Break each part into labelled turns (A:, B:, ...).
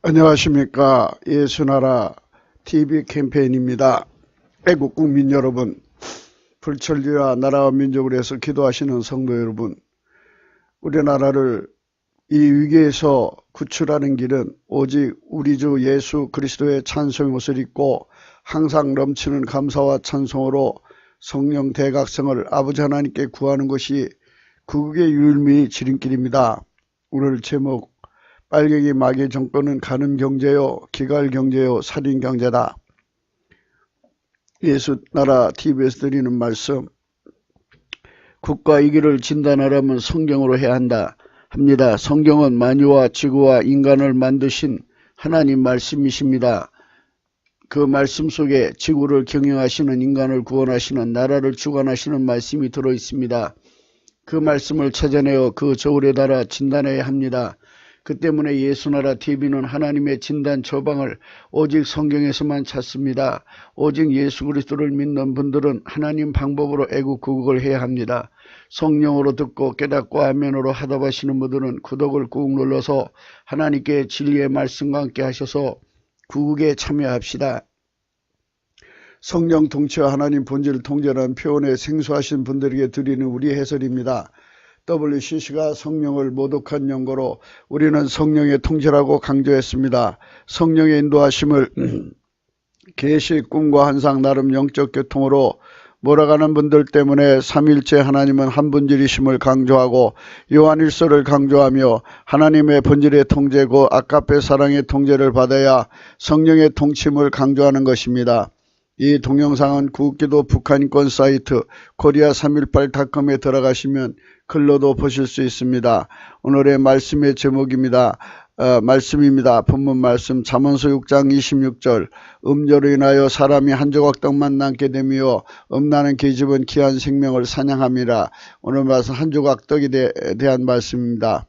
A: 안녕하십니까. 예수나라 TV 캠페인입니다. 애국 국민 여러분, 불천리와 나라와 민족을 위해서 기도하시는 성도 여러분, 우리나라를 이 위기에서 구출하는 길은 오직 우리 주 예수 그리스도의 찬송의 옷을 입고 항상 넘치는 감사와 찬송으로 성령 대각성을 아버지 하나님께 구하는 것이 구국의 유일무이 지름길입니다. 오늘 제목, 빨갱이 마귀의 정권은 가늠경제요, 기갈경제요, 살인경제다. 예수나라 TV에서 드리는 말씀, 국가 위기를 진단하려면 성경으로 해야 합니다. 성경은 만유와 지구와 인간을 만드신 하나님 말씀이십니다. 그 말씀 속에 지구를 경영하시는, 인간을 구원하시는, 나라를 주관하시는 말씀이 들어있습니다. 그 말씀을 찾아내어 그 저울에 달아 진단해야 합니다. 그 때문에 예수나라 TV는 하나님의 진단 처방을 오직 성경에서만 찾습니다. 오직 예수 그리스도를 믿는 분들은 하나님 방법으로 애국구국을 해야 합니다. 성령으로 듣고 깨닫고 아멘으로 하답하시는 분들은 구독을 꾹 눌러서 하나님께 진리의 말씀과 함께 하셔서 구국에 참여합시다. 성령 통치와 하나님 본질을 통제하는 표현에 생소하신 분들에게 드리는 우리 해설입니다. WCC가 성령을 모독한 연고로 우리는 성령의 통제라고 강조했습니다. 성령의 인도하심을 계시, 꿈과 환상, 나름 영적 교통으로 몰아가는 분들 때문에 삼일째 하나님은 한 분질이심을 강조하고 요한일서를 강조하며 하나님의 본질의 통제고 아까페 사랑의 통제를 받아야 성령의 통침을 강조하는 것입니다. 이 동영상은 구국기도 북한인권 사이트 korea318.com에 들어가시면 글로도 보실 수 있습니다. 오늘의 말씀의 제목입니다. 말씀입니다. 본문 말씀 잠언서 6장 26절, 음료로 인하여 사람이 한 조각 떡만 남게 되며 음란한 계집은 귀한 생명을 사냥함이라. 오늘 말씀 한 조각 떡에 대한 말씀입니다.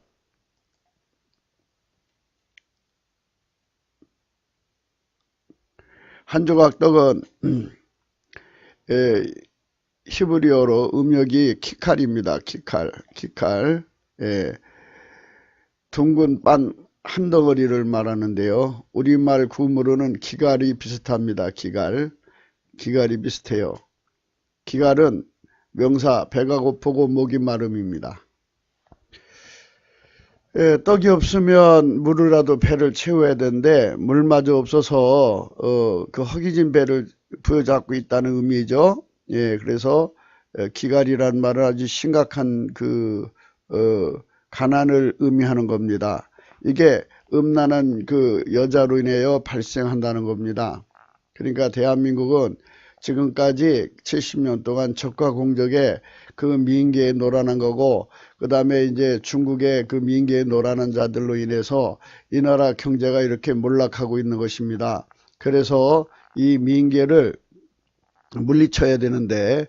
A: 한 조각 떡은 히브리어로 음역이 키칼입니다. 키칼. 둥근 빵 한 덩어리를 말하는데요. 우리말 구음으로는 기갈이 비슷합니다. 기갈이 비슷해요. 기갈은 명사 배가 고프고 목이 마름입니다. 떡이 없으면 물이라도 배를 채워야 되는데 물마저 없어서 그 허기진 배를 부여잡고 있다는 의미죠. 그래서 기갈이라는 말은 아주 심각한 가난을 의미하는 겁니다. 이게 음란한 여자로 인하여 발생한다는 겁니다. 그러니까 대한민국은 지금까지 70년 동안 적과 공적에 그 미인계에 노란한 거고, 그 다음에 이제 중국의 그 미인계에 노란한 자들로 인해서 이 나라 경제가 이렇게 몰락하고 있는 것입니다. 그래서 이 미인계를 물리쳐야 되는데,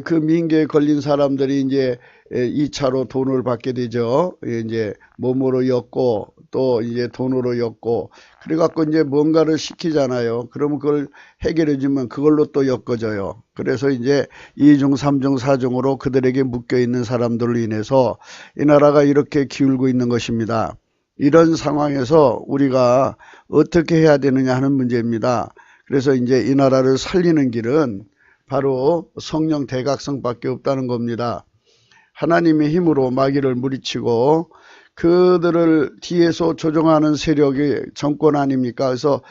A: 그 미인계에 걸린 사람들이 이제 2차로 돈을 받게 되죠. 이제 몸으로 엮고 또 이제 돈으로 엮고, 그래갖고 이제 뭔가를 시키잖아요. 그러면 그걸 해결해주면 그걸로 또 엮어져요. 그래서 이제 2중, 3중, 4중으로 그들에게 묶여있는 사람들로 인해서 이 나라가 이렇게 기울고 있는 것입니다. 이런 상황에서 우리가 어떻게 해야 되느냐 하는 문제입니다. 그래서 이제 이 나라를 살리는 길은 바로 성령 대각성밖에 없다는 겁니다. 하나님의 힘으로 마귀를 물리치고 그들을 뒤에서 조종하는 세력이 정권 아닙니까? 그래서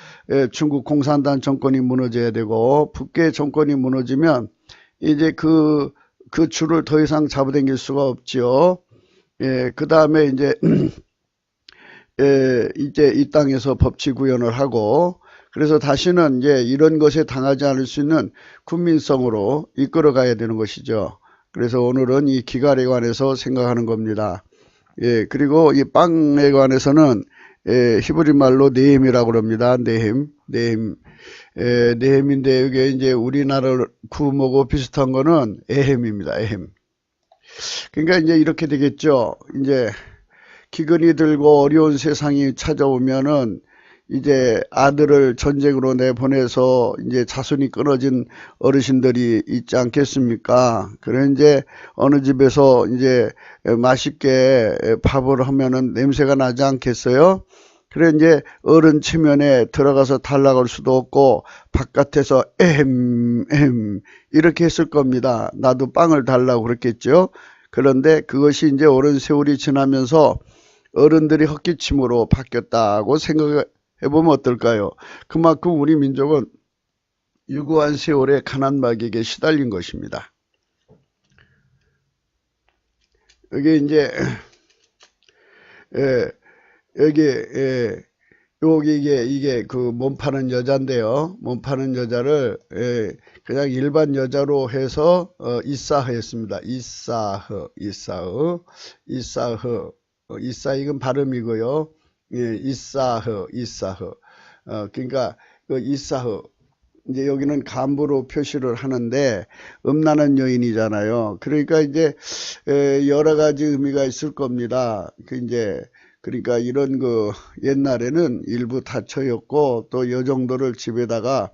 A: 중국 공산당 정권이 무너져야 되고 북계 정권이 무너지면 이제 그 줄을 더 이상 잡아당길 수가 없지요. 그 다음에 이제 이 땅에서 법치 구현을 하고, 그래서 다시는 이제 이런 것에 당하지 않을 수 있는 국민성으로 이끌어 가야 되는 것이죠. 그래서 오늘은 이 기갈에 관해서 생각하는 겁니다. 그리고 이 빵에 관해서는 히브리 말로 네헴이라고 그럽니다. 네헴인데 이게 이제 우리나라 구모고 비슷한 거는 에헴입니다. 에헴. 그러니까 이제 이렇게 되겠죠. 이제 기근이 들고 어려운 세상이 찾아오면은 이제 아들을 전쟁으로 내보내서 이제 자손이 끊어진 어르신들이 있지 않겠습니까? 그래 이제 어느 집에서 이제 맛있게 밥을 하면은 냄새가 나지 않겠어요? 그래 이제 어른 체면에 들어가서 탈락할 수도 없고 바깥에서 이렇게 했을 겁니다. 나도 빵을 달라고 그랬겠죠. 그런데 그것이 이제 오랜 세월이 지나면서 어른들이 헛기침으로 바뀌었다고 생각해 보면 어떨까요? 그만큼 우리 민족은 유구한 세월의 가난마귀에게 시달린 것입니다. 여기 이제 여기 이게 그 몸 파는 여자인데요. 몸 파는 여자를 그냥 일반 여자로 해서 이사흐였습니다. 이사흐 이건 발음이고요. 이사흐. 그러니까 그 이사흐 이제 여기는 간부로 표시를 하는데 음란한 여인이잖아요. 그러니까 이제 여러 가지 의미가 있을 겁니다. 그러니까 이런 그 옛날에는 일부 다처였고 또 여정도를 집에다가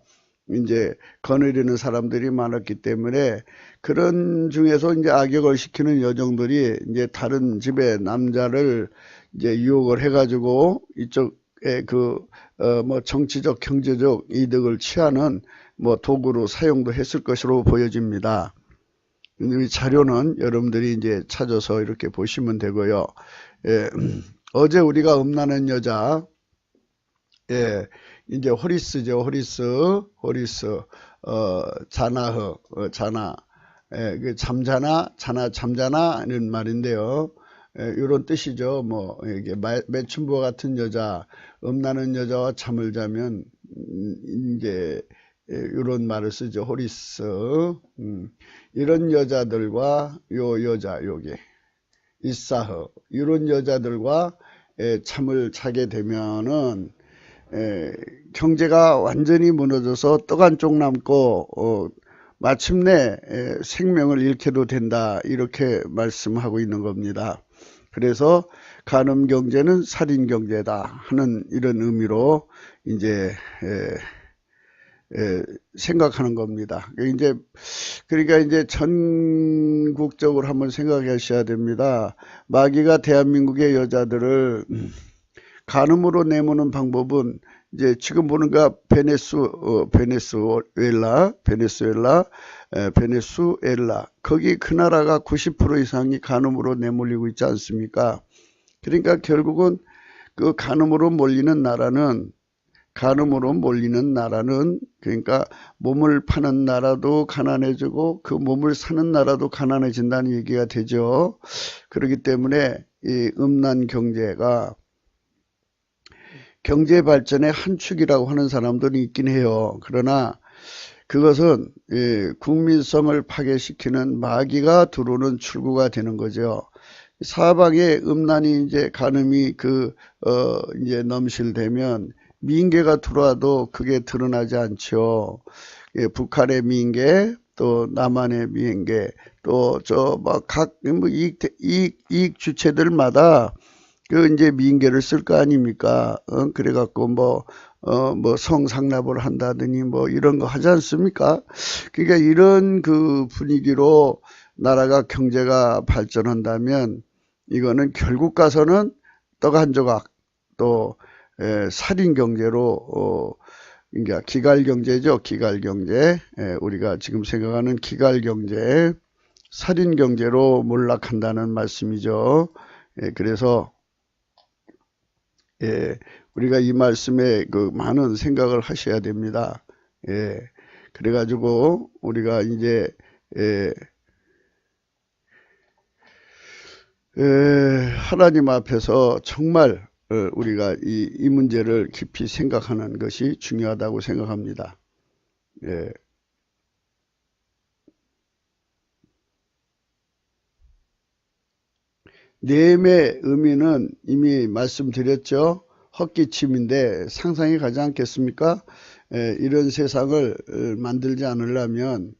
A: 이제 거느리는 사람들이 많았기 때문에 그런 중에서 이제 악역을 시키는 여정들이 이제 다른 집의 남자를 이제 유혹을 해가지고 이쪽에 뭐 정치적 경제적 이득을 취하는 뭐 도구로 사용도 했을 것으로 보여집니다. 이 자료는 여러분들이 이제 찾아서 이렇게 보시면 되고요. 어제 우리가 음란한 여자, 이제 호리스죠, 호리스, 자나흐, 자나, 그 잠자나, 잠자나는 말인데요. 이런 뜻이죠. 뭐, 이게 매춘부와 같은 여자, 음란한 여자와 잠을 자면, 이제, 이런 말을 쓰죠. 호리스. 이런 여자들과 여기, 이사흐, 이런 여자들과 잠을 자게 되면은, 경제가 완전히 무너져서 떡 한 쪽 남고, 마침내 생명을 잃게도 된다. 이렇게 말씀하고 있는 겁니다. 그래서 간음 경제는 살인 경제다 하는 이런 의미로 이제 생각하는 겁니다. 그러니까 이제 전국적으로 한번 생각하셔야 됩니다. 마귀가 대한민국의 여자들을 간음으로 내모는 방법은 이제 지금 보는가 베네수엘라 거기 그 나라가 90% 이상이 간음으로 내몰리고 있지 않습니까? 그러니까 결국은 그 간음으로 몰리는 나라는 그러니까 몸을 파는 나라도 가난해지고 그 몸을 사는 나라도 가난해진다는 얘기가 되죠. 그렇기 때문에 이 음란 경제가 경제 발전의 한 축이라고 하는 사람들이 있긴 해요. 그러나 그것은 국민성을 파괴시키는 마귀가 들어오는 출구가 되는 거죠. 사방에 음란이 이제 간음이 이제 넘실되면 민계가 들어와도 그게 드러나지 않죠. 북한의 민계, 또 남한의 민계, 또 이익 주체들마다 이제 민계를 쓸 거 아닙니까? 그래갖고 뭐 성상납을 한다더니 뭐 이런 거 하지 않습니까? 그러니까 이런 그 분위기로 나라가 경제가 발전한다면 이거는 결국 가서는 떡 한 조각 또 살인 경제로 그러니까 기갈 경제죠. 기갈 경제. 우리가 지금 생각하는 기갈 경제, 살인 경제로 몰락한다는 말씀이죠. 그래서 우리가 이 말씀에 많은 생각을 하셔야 됩니다. 그래가지고 우리가 이제 하나님 앞에서 정말 우리가 이 문제를 깊이 생각하는 것이 중요하다고 생각합니다. 내음의 의미는 이미 말씀드렸죠. 헛기침인데 상상이 가지 않겠습니까? 이런 세상을 만들지 않으려면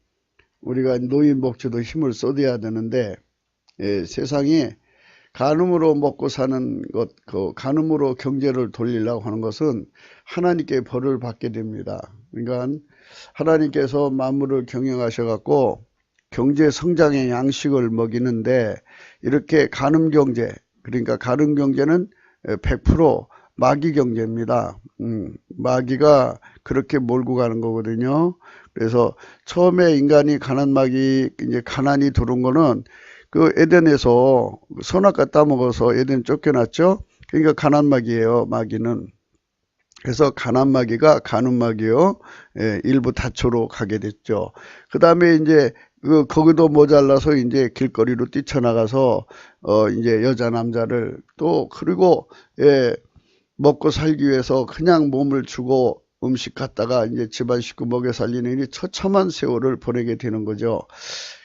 A: 우리가 노인복지도 힘을 쏟아야 되는데 세상이 간음으로 먹고 사는 것, 간음으로 경제를 돌리려고 하는 것은 하나님께 벌을 받게 됩니다. 그러니까 하나님께서 만물을 경영하셔갖고 경제 성장의 양식을 먹이는데 이렇게 간음 경제, 그러니까 간음 경제는 100% 마귀 경제입니다. 마귀가 그렇게 몰고 가는 거거든요. 그래서 처음에 인간이 이제 가난이 들어온 거는 그 에덴에서 선악과 따먹어서 에덴 쫓겨났죠. 그러니까 가난마귀예요, 마귀는. 그래서 가난마귀가 가늠마귀요, 예, 일부 다초로 가게 됐죠. 그 다음에 이제 거기도 모자라서 이제 길거리로 뛰쳐나가서 이제 여자 남자를 또 그리고 예, 먹고 살기 위해서 그냥 몸을 주고 음식 갖다가 이제 집안 식구 먹여 살리는 이 처참한 세월을 보내게 되는 거죠.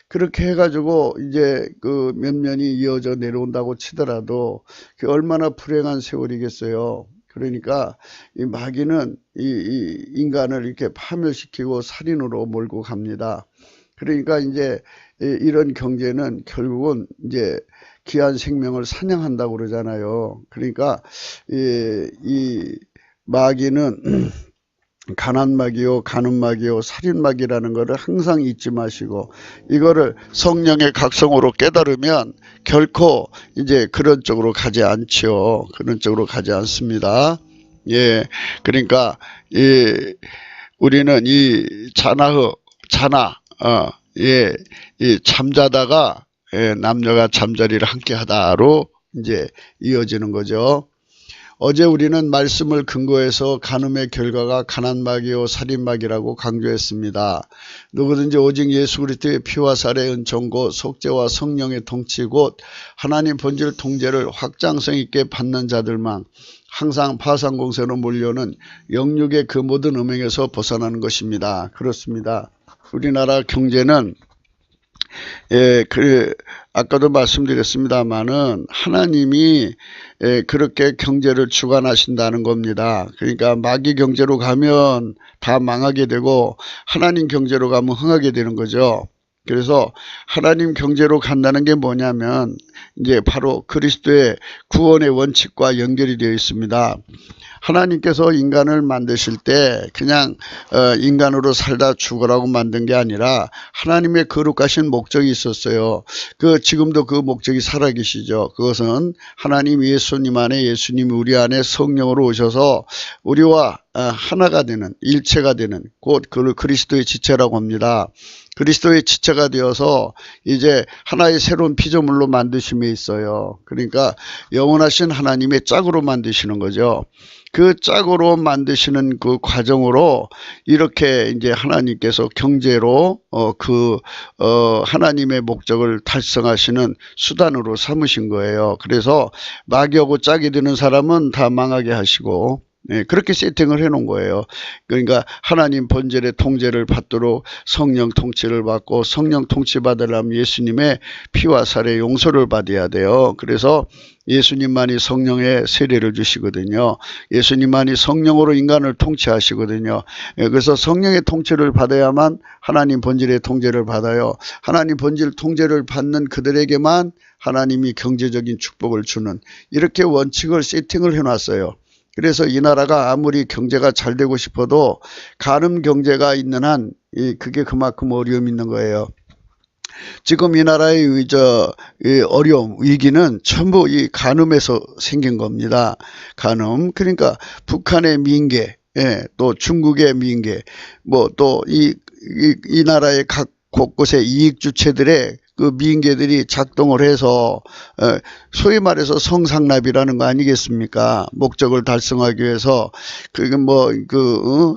A: 그렇게 해가지고 이제 그 몇 년이 이어져 내려온다고 치더라도 그 얼마나 불행한 세월이겠어요. 그러니까 이 마귀는 이 인간을 이렇게 파멸시키고 살인으로 몰고 갑니다. 그러니까 이제 이런 경제는 결국은 이제 귀한 생명을 사냥한다고 그러잖아요. 그러니까 이 마귀는 가난마귀요, 가늠마귀요, 살인마귀라는 거를 항상 잊지 마시고 이거를 성령의 각성으로 깨달으면 결코 이제 그런 쪽으로 가지 않지요. 그런 쪽으로 가지 않습니다. 예, 그러니까 우리는 이 이 잠자다가 남녀가 잠자리를 함께 하다로 이제 이어지는 거죠. 어제 우리는 말씀을 근거해서 간음의 결과가 가난마귀요 살인마귀라고 강조했습니다. 누구든지 오직 예수 그리스도의 피와 살의 은총 곧 속죄와 성령의 통치 곧 하나님 본질 통제를 확장성 있게 받는 자들만 항상 파상공세로 몰려오는 영육의 그 모든 음행에서 벗어나는 것입니다. 그렇습니다. 우리나라 경제는 아까도 말씀드렸습니다마는 하나님이 그렇게 경제를 주관하신다는 겁니다. 그러니까 마귀 경제로 가면 다 망하게 되고 하나님 경제로 가면 흥하게 되는 거죠. 그래서 하나님 경제로 간다는 게 뭐냐면 이제 바로 그리스도의 구원의 원칙과 연결이 되어 있습니다. 하나님께서 인간을 만드실 때 그냥 인간으로 살다 죽으라고 만든 게 아니라 하나님의 거룩하신 목적이 있었어요. 지금도 그 목적이 살아계시죠. 그것은 하나님 예수님 안에 예수님이 우리 안에 성령으로 오셔서 우리와 하나가 되는 일체가 되는 곧 그리스도의 지체라고 합니다. 그리스도의 지체가 되어서 이제 하나의 새로운 피조물로 만드심에 있어요. 그러니까 영원하신 하나님의 짝으로 만드시는 거죠. 그 짝으로 만드시는 그 과정으로 이렇게 이제 하나님께서 경제로 하나님의 목적을 달성하시는 수단으로 삼으신 거예요. 그래서 마귀하고 짝이 되는 사람은 다 망하게 하시고 그렇게 세팅을 해 놓은 거예요. 그러니까 하나님 본질의 통제를 받도록 성령 통치를 받고 성령 통치 받으려면 예수님의 피와 살의 용서를 받아야 돼요. 그래서 예수님만이 성령의 세례를 주시거든요. 예수님만이 성령으로 인간을 통치하시거든요. 그래서 성령의 통치를 받아야만 하나님 본질의 통제를 받아요. 하나님 본질 통제를 받는 그들에게만 하나님이 경제적인 축복을 주는 이렇게 원칙을 세팅을 해놨어요. 그래서 이 나라가 아무리 경제가 잘 되고 싶어도 간음 경제가 있는 한 그게 그만큼 어려움이 있는 거예요. 지금 이 나라의 어려움, 위기는 전부 이 간음에서 생긴 겁니다. 간음. 그러니까 북한의 민계, 또 중국의 민계, 또 이 나라의 각 곳곳의 이익 주체들의 그 민계들이 작동을 해서 소위 말해서 성상납이라는 거 아니겠습니까? 목적을 달성하기 위해서 그게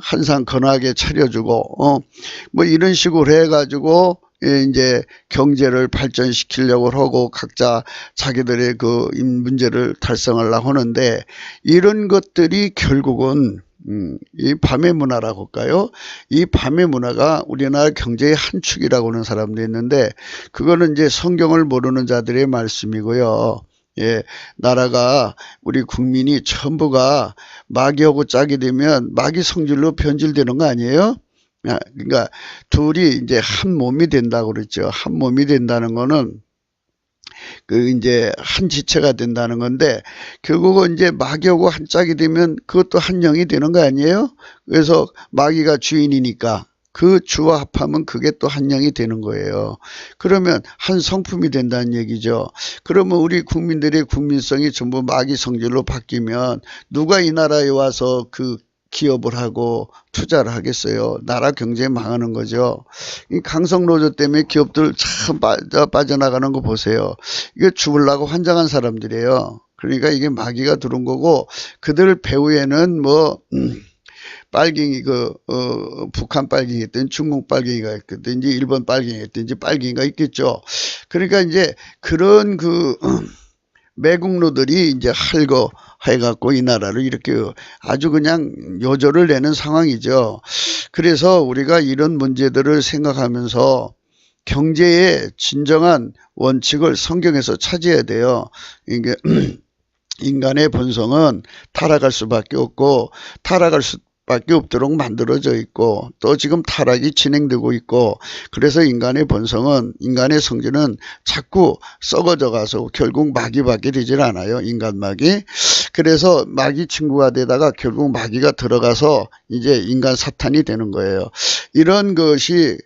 A: 한상 건하게 차려주고 뭐 이런 식으로 해가지고 이제 경제를 발전시키려고 하고 각자 자기들의 그 문제를 달성하려고 하는데 이런 것들이 결국은 이 밤의 문화라고 할까요? 이 밤의 문화가 우리나라 경제의 한 축이라고 하는 사람도 있는데 그거는 이제 성경을 모르는 자들의 말씀이고요. 예, 나라가 우리 국민이 전부가 마귀하고 짝이 되면 마귀 성질로 변질되는 거 아니에요? 그러니까 둘이 이제 한 몸이 된다고 그랬죠. 한 몸이 된다는 거는 이제 한 지체가 된다는 건데 결국은 이제 마귀하고 한 짝이 되면 그것도 한 영이 되는 거 아니에요? 그래서 마귀가 주인이니까 그 주와 합하면 그게 또 한 영이 되는 거예요. 그러면 한 성품이 된다는 얘기죠. 그러면 우리 국민들의 국민성이 전부 마귀 성질로 바뀌면 누가 이 나라에 와서 그 기업을 하고 투자를 하겠어요. 나라 경제 망하는 거죠. 이 강성노조 때문에 기업들 참 빠져나가는 거 보세요. 이게 죽으려고 환장한 사람들이에요. 그러니까 이게 마귀가 들어온 거고, 그들 배후에는 뭐 빨갱이 북한 빨갱이 있든 중국 빨갱이가 있든지 일본 빨갱이 있든지 빨갱이가 있겠죠. 그러니까 이제 그런 매국노들이 이제 할거 해갖고 이 나라를 이렇게 아주 그냥 요조를 내는 상황이죠. 그래서 우리가 이런 문제들을 생각하면서 경제의 진정한 원칙을 성경에서 찾아야 돼요. 이게 인간의 본성은 타락할 수밖에 없고, 타락할 수밖에 없도록 만들어져 있고, 또 지금 타락이 진행되고 있고, 그래서 인간의 본성은, 인간의 성질은 자꾸 썩어져 가서 결국 마귀밖에 되질 않아요. 인간 마귀. 그래서 마귀 친구가 되다가 결국 마귀가 들어가서 이제 인간 사탄이 되는 거예요. 이런 것이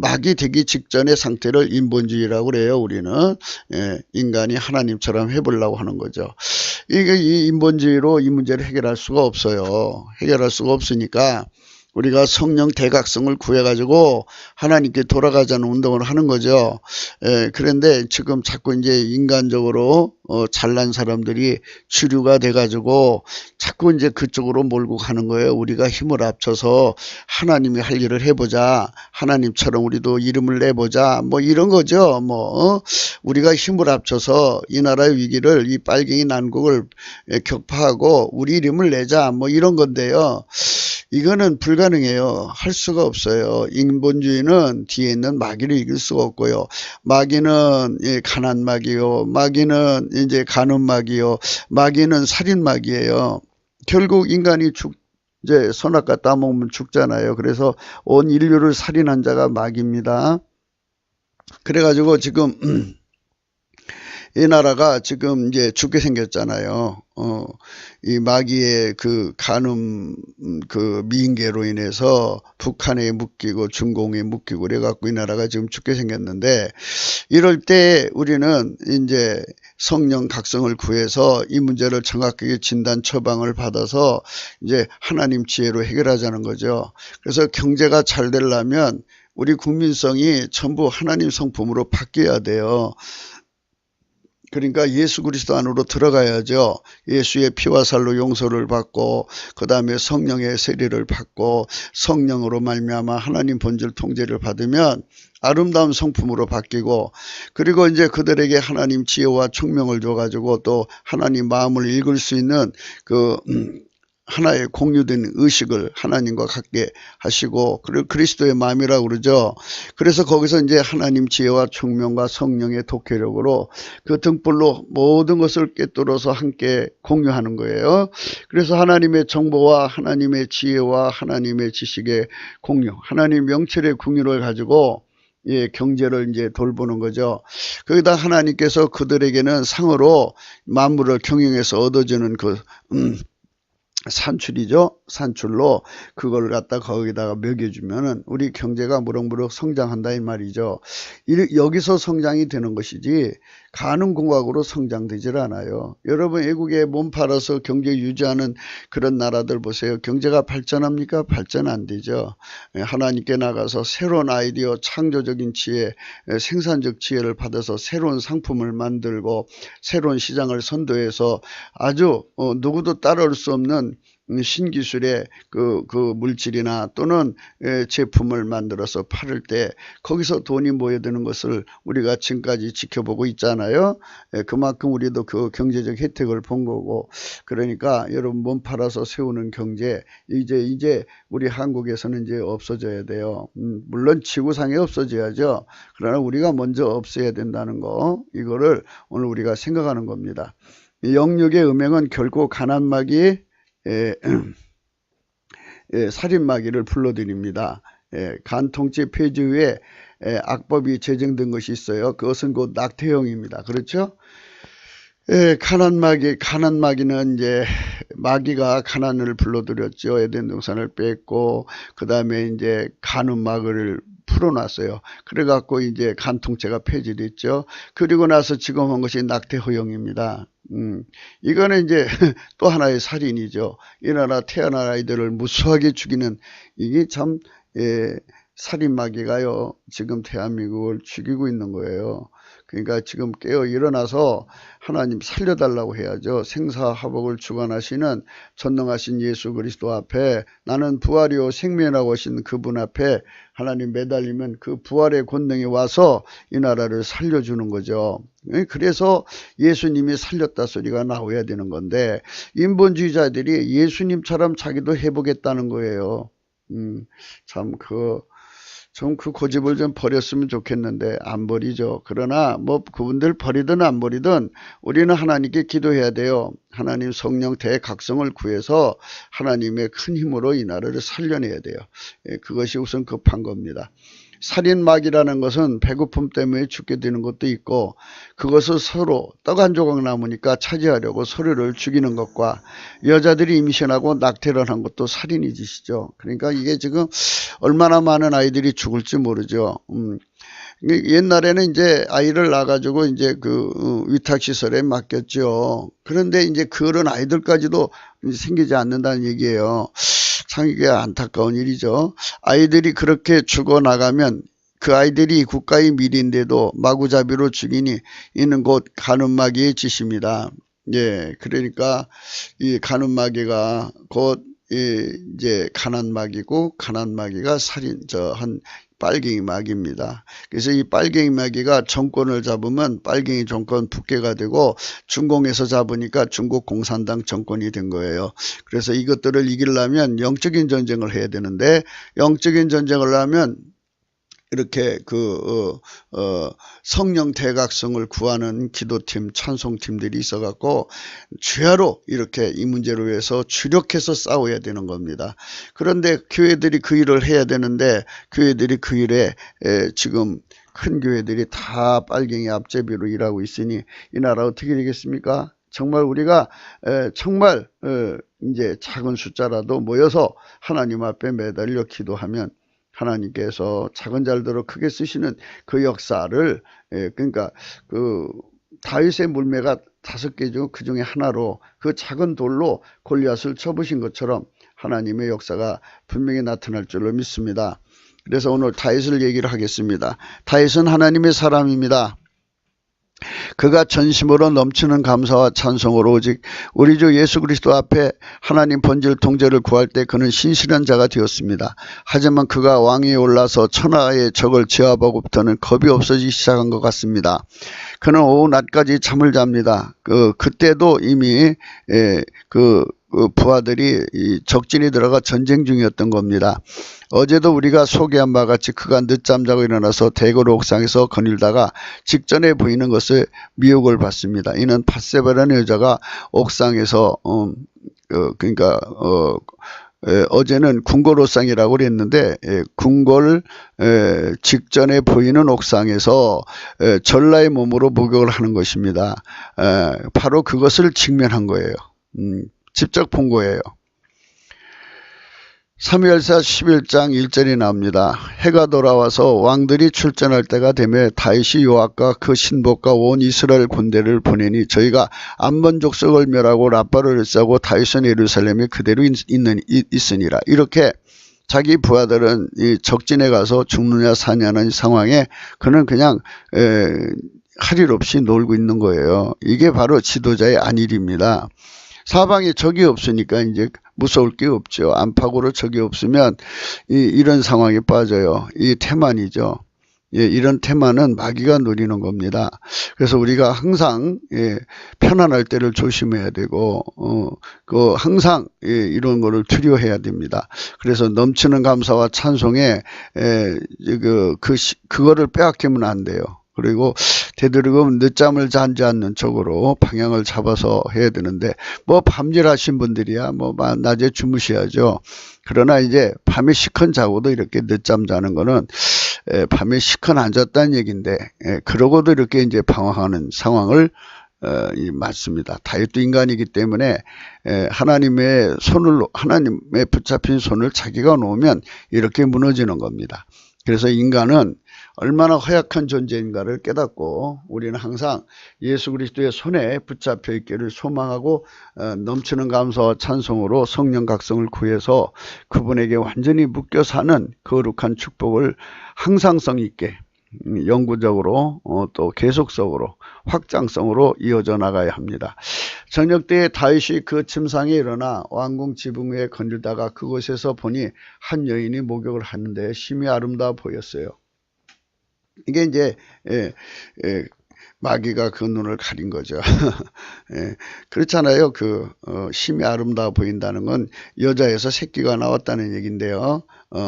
A: 마귀 되기 직전의 상태를 인본주의라고 그래요. 우리는 인간이 하나님처럼 해보려고 하는 거죠. 이게 이 인본주의로 이 문제를 해결할 수가 없어요. 해결할 수가 없으니까 우리가 성령 대각성을 구해가지고 하나님께 돌아가자는 운동을 하는 거죠. 그런데 지금 자꾸 이제 인간적으로 잘난 사람들이 주류가 돼가지고 자꾸 이제 그쪽으로 몰고 가는 거예요. 우리가 힘을 합쳐서 하나님이 할 일을 해보자. 하나님처럼 우리도 이름을 내보자. 뭐 이런 거죠. 우리가 힘을 합쳐서 이 나라의 위기를, 이 빨갱이 난국을 격파하고 우리 이름을 내자. 뭐 이런 건데요. 이거는 불가능해요. 할 수가 없어요. 인본주의는 뒤에 있는 마귀를 이길 수가 없고요. 마귀는 가난 마귀요. 마귀는 이제 간음 마귀요. 마귀는 살인 마귀예요. 결국 인간이 이제 선악과 따먹으면 죽잖아요. 그래서 온 인류를 살인한 자가 마귀입니다. 그래가지고 지금 이 나라가 지금 이제 죽게 생겼잖아요. 이 마귀의 간음, 미인계로 인해서 북한에 묶이고 중공에 묶이고 그래갖고 이 나라가 지금 죽게 생겼는데, 이럴 때 우리는 이제 성령 각성을 구해서 이 문제를 정확하게 진단 처방을 받아서 이제 하나님 지혜로 해결하자는 거죠. 그래서 경제가 잘 되려면 우리 국민성이 전부 하나님 성품으로 바뀌어야 돼요. 그러니까 예수 그리스도 안으로 들어가야죠. 예수의 피와 살로 용서를 받고, 그 다음에 성령의 세례를 받고, 성령으로 말미암아 하나님 본질 통제를 받으면 아름다운 성품으로 바뀌고, 그리고 이제 그들에게 하나님 지혜와 총명을 줘가지고 또 하나님 마음을 읽을 수 있는 하나의 공유된 의식을 하나님과 같게 하시고, 그리고 그리스도의 마음이라고 그러죠. 그래서 거기서 이제 하나님 지혜와 총명과 성령의 독해력으로 그 등불로 모든 것을 꿰뚫어서 함께 공유하는 거예요. 그래서 하나님의 정보와 하나님의 지혜와 하나님의 지식의 공유, 하나님 명철의 공유를 가지고 경제를 이제 돌보는 거죠. 거기다 하나님께서 그들에게는 상으로 만물을 경영해서 얻어주는 산출이죠. 산출로 그걸 갖다 거기다가 먹여주면은 우리 경제가 무럭무럭 성장한다 이 말이죠. 여기서 성장이 되는 것이지 가능공학으로 성장되질 않아요. 여러분 외국에 몸 팔아서 경제 유지하는 그런 나라들 보세요. 경제가 발전합니까? 발전 안 되죠. 하나님께 나가서 새로운 아이디어, 창조적인 지혜, 생산적 지혜를 받아서 새로운 상품을 만들고 새로운 시장을 선도해서 아주 누구도 따라올 수 없는 신기술의 그 물질이나 또는 제품을 만들어서 팔을 때 거기서 돈이 모여드는 것을 우리가 지금까지 지켜보고 있잖아요. 그만큼 우리도 그 경제적 혜택을 본 거고, 그러니까 여러분 몸 팔아서 세우는 경제 이제 우리 한국에서는 이제 없어져야 돼요. 물론 지구상에 없어져야죠. 그러나 우리가 먼저 없애야 된다는 거, 이거를 오늘 우리가 생각하는 겁니다. 영육의 음행은 결국 가난 마귀, 살인마귀를 불러들입니다. 간통죄 폐지 후에 악법이 제정된 것이 있어요. 그것은 곧 낙태형입니다. 그렇죠? 가난마귀는 이제 마귀가 가나안을 불러들였죠. 에덴 동산을 뺐고 그 다음에 이제 간음막을 풀어놨어요. 그래갖고 이제 간통죄가 폐지됐죠. 그리고 나서 지금 한 것이 낙태 허용입니다. 이거는 이제 또 하나의 살인이죠. 이 나라 태어난 아이들을 무수하게 죽이는 이게 참 살인 마귀가요 지금 대한민국을 죽이고 있는 거예요. 그러니까 지금 깨어 일어나서 하나님 살려달라고 해야죠. 생사화복을 주관하시는 전능하신 예수 그리스도 앞에, 나는 부활이요 생명이라고 하신 그분 앞에 하나님 매달리면 그 부활의 권능이 와서 이 나라를 살려주는 거죠. 그래서 예수님이 살렸다 소리가 나와야 되는 건데, 인본주의자들이 예수님처럼 자기도 해보겠다는 거예요. 좀 그 고집을 좀 버렸으면 좋겠는데 안 버리죠. 그러나 뭐 그분들 버리든 안 버리든 우리는 하나님께 기도해야 돼요. 하나님 성령 대각성을 구해서 하나님의 큰 힘으로 이 나라를 살려내야 돼요. 그것이 우선 급한 겁니다. 살인막이라는 것은 배고픔 때문에 죽게 되는 것도 있고, 그것을 서로 떡 한 조각 남으니까 차지하려고 서로를 죽이는 것과, 여자들이 임신하고 낙태를 한 것도 살인의 짓이죠. 그러니까 이게 지금 얼마나 많은 아이들이 죽을지 모르죠. 옛날에는 이제 아이를 낳아가지고 이제 위탁시설에 맡겼죠. 그런데 이제 그런 아이들까지도 생기지 않는다는 얘기예요. 참 이게 안타까운 일이죠. 아이들이 그렇게 죽어나가면 그 아이들이 국가의 미래인데도 마구잡이로 죽이니 이는 곧 간음마귀의 짓입니다. 예, 그러니까 이 간음마귀가 곧 이제 가난마귀고, 가난마귀가 빨갱이 마귀입니다. 그래서 이 빨갱이 마귀가 정권을 잡으면 빨갱이 정권 북괴가 되고, 중공에서 잡으니까 중국 공산당 정권이 된 거예요. 그래서 이것들을 이기려면 영적인 전쟁을 해야 되는데, 영적인 전쟁을 하면 이렇게 성령 대각성을 구하는 기도팀, 찬송팀들이 있어갖고 주야로 이렇게 이 문제로 위해서 주력해서 싸워야 되는 겁니다. 그런데 교회들이 그 일을 해야 되는데, 교회들이 그 일에 지금 큰 교회들이 다 빨갱이 앞제비로 일하고 있으니 이 나라 어떻게 되겠습니까? 정말 우리가 정말 이제 작은 숫자라도 모여서 하나님 앞에 매달려 기도하면 하나님께서 작은 잘들로 크게 쓰시는 그 역사를, 그러니까 다윗의 물매가 5개죠. 그 중에 하나로 그 작은 돌로 골리앗을 쳐부신 것처럼 하나님의 역사가 분명히 나타날 줄로 믿습니다. 그래서 오늘 다윗을 얘기를 하겠습니다. 다윗은 하나님의 사람입니다. 그가 전심으로 넘치는 감사와 찬송으로 오직 우리 주 예수 그리스도 앞에 하나님 본질 통제를 구할 때 그는 신실한 자가 되었습니다. 하지만 그가 왕위에 올라서 천하의 적을 제압하고부터는 겁이 없어지기 시작한 것 같습니다. 그는 오후 낮까지 잠을 잡니다. 그때도 이미 부하들이 적진이 들어가 전쟁 중이었던 겁니다. 어제도 우리가 소개한 바와 같이 그가 늦잠 자고 일어나서 대궐 옥상에서 거닐다가 직전에 보이는 것을 미혹을 받습니다. 이는 밧세바라는 여자가 옥상에서 어제는 궁궐 옥상이라고 그랬는데, 궁궐 직전에 보이는 옥상에서 전라의 몸으로 목욕을 하는 것입니다. 바로 그것을 직면한 거예요. 직접 본 거예요. 사무엘사 11장 1절이 나옵니다. 해가 돌아와서 왕들이 출전할 때가 되며 다윗이 요압과 그 신복과 온 이스라엘 군대를 보내니 저희가 암몬 족속을 멸하고 라빠를 싸고 다윗은 예루살렘에 그대로 있으니라. 이렇게 자기 부하들은 이 적진에 가서 죽느냐 사냐는 상황에 그는 그냥 할 일 없이 놀고 있는 거예요. 이게 바로 지도자의 안일입니다. 사방에 적이 없으니까 이제 무서울 게 없죠. 안팎으로 적이 없으면 이런 상황에 빠져요. 이 태만이죠. 이런 태만은 마귀가 누리는 겁니다. 그래서 우리가 항상 편안할 때를 조심해야 되고, 항상 이런 거를 두려워해야 됩니다. 그래서 넘치는 감사와 찬송에 그거를 빼앗기면 안 돼요. 그리고 되도록이면 늦잠을 자지 않는 쪽으로 방향을 잡아서 해야 되는데, 뭐 밤일하신 분들이야 뭐 낮에 주무셔야죠. 그러나 이제 밤에 시컨 자고도 이렇게 늦잠 자는 거는 밤에 시컨 안 잤다는 얘기인데, 그러고도 이렇게 이제 방황하는 상황을 맞습니다. 다윗도 인간이기 때문에 하나님의 붙잡힌 손을 자기가 놓으면 이렇게 무너지는 겁니다. 그래서 인간은 얼마나 허약한 존재인가를 깨닫고 우리는 항상 예수 그리스도의 손에 붙잡혀 있기를 소망하고 넘치는 감사와 찬송으로 성령 각성을 구해서 그분에게 완전히 묶여 사는 거룩한 축복을 항상성 있게 영구적으로 또 계속적으로 확장성으로 이어져 나가야 합니다. 저녁 때에 다윗이 그 침상에 일어나 왕궁 지붕 위에 거닐다가 그곳에서 보니 한 여인이 목욕을 하는데 심히 아름다워 보였어요. 이게 이제 마귀가 그 눈을 가린 거죠. 그렇잖아요. 심히 아름다워 보인다는 건 여자에서 새끼가 나왔다는 얘기인데요.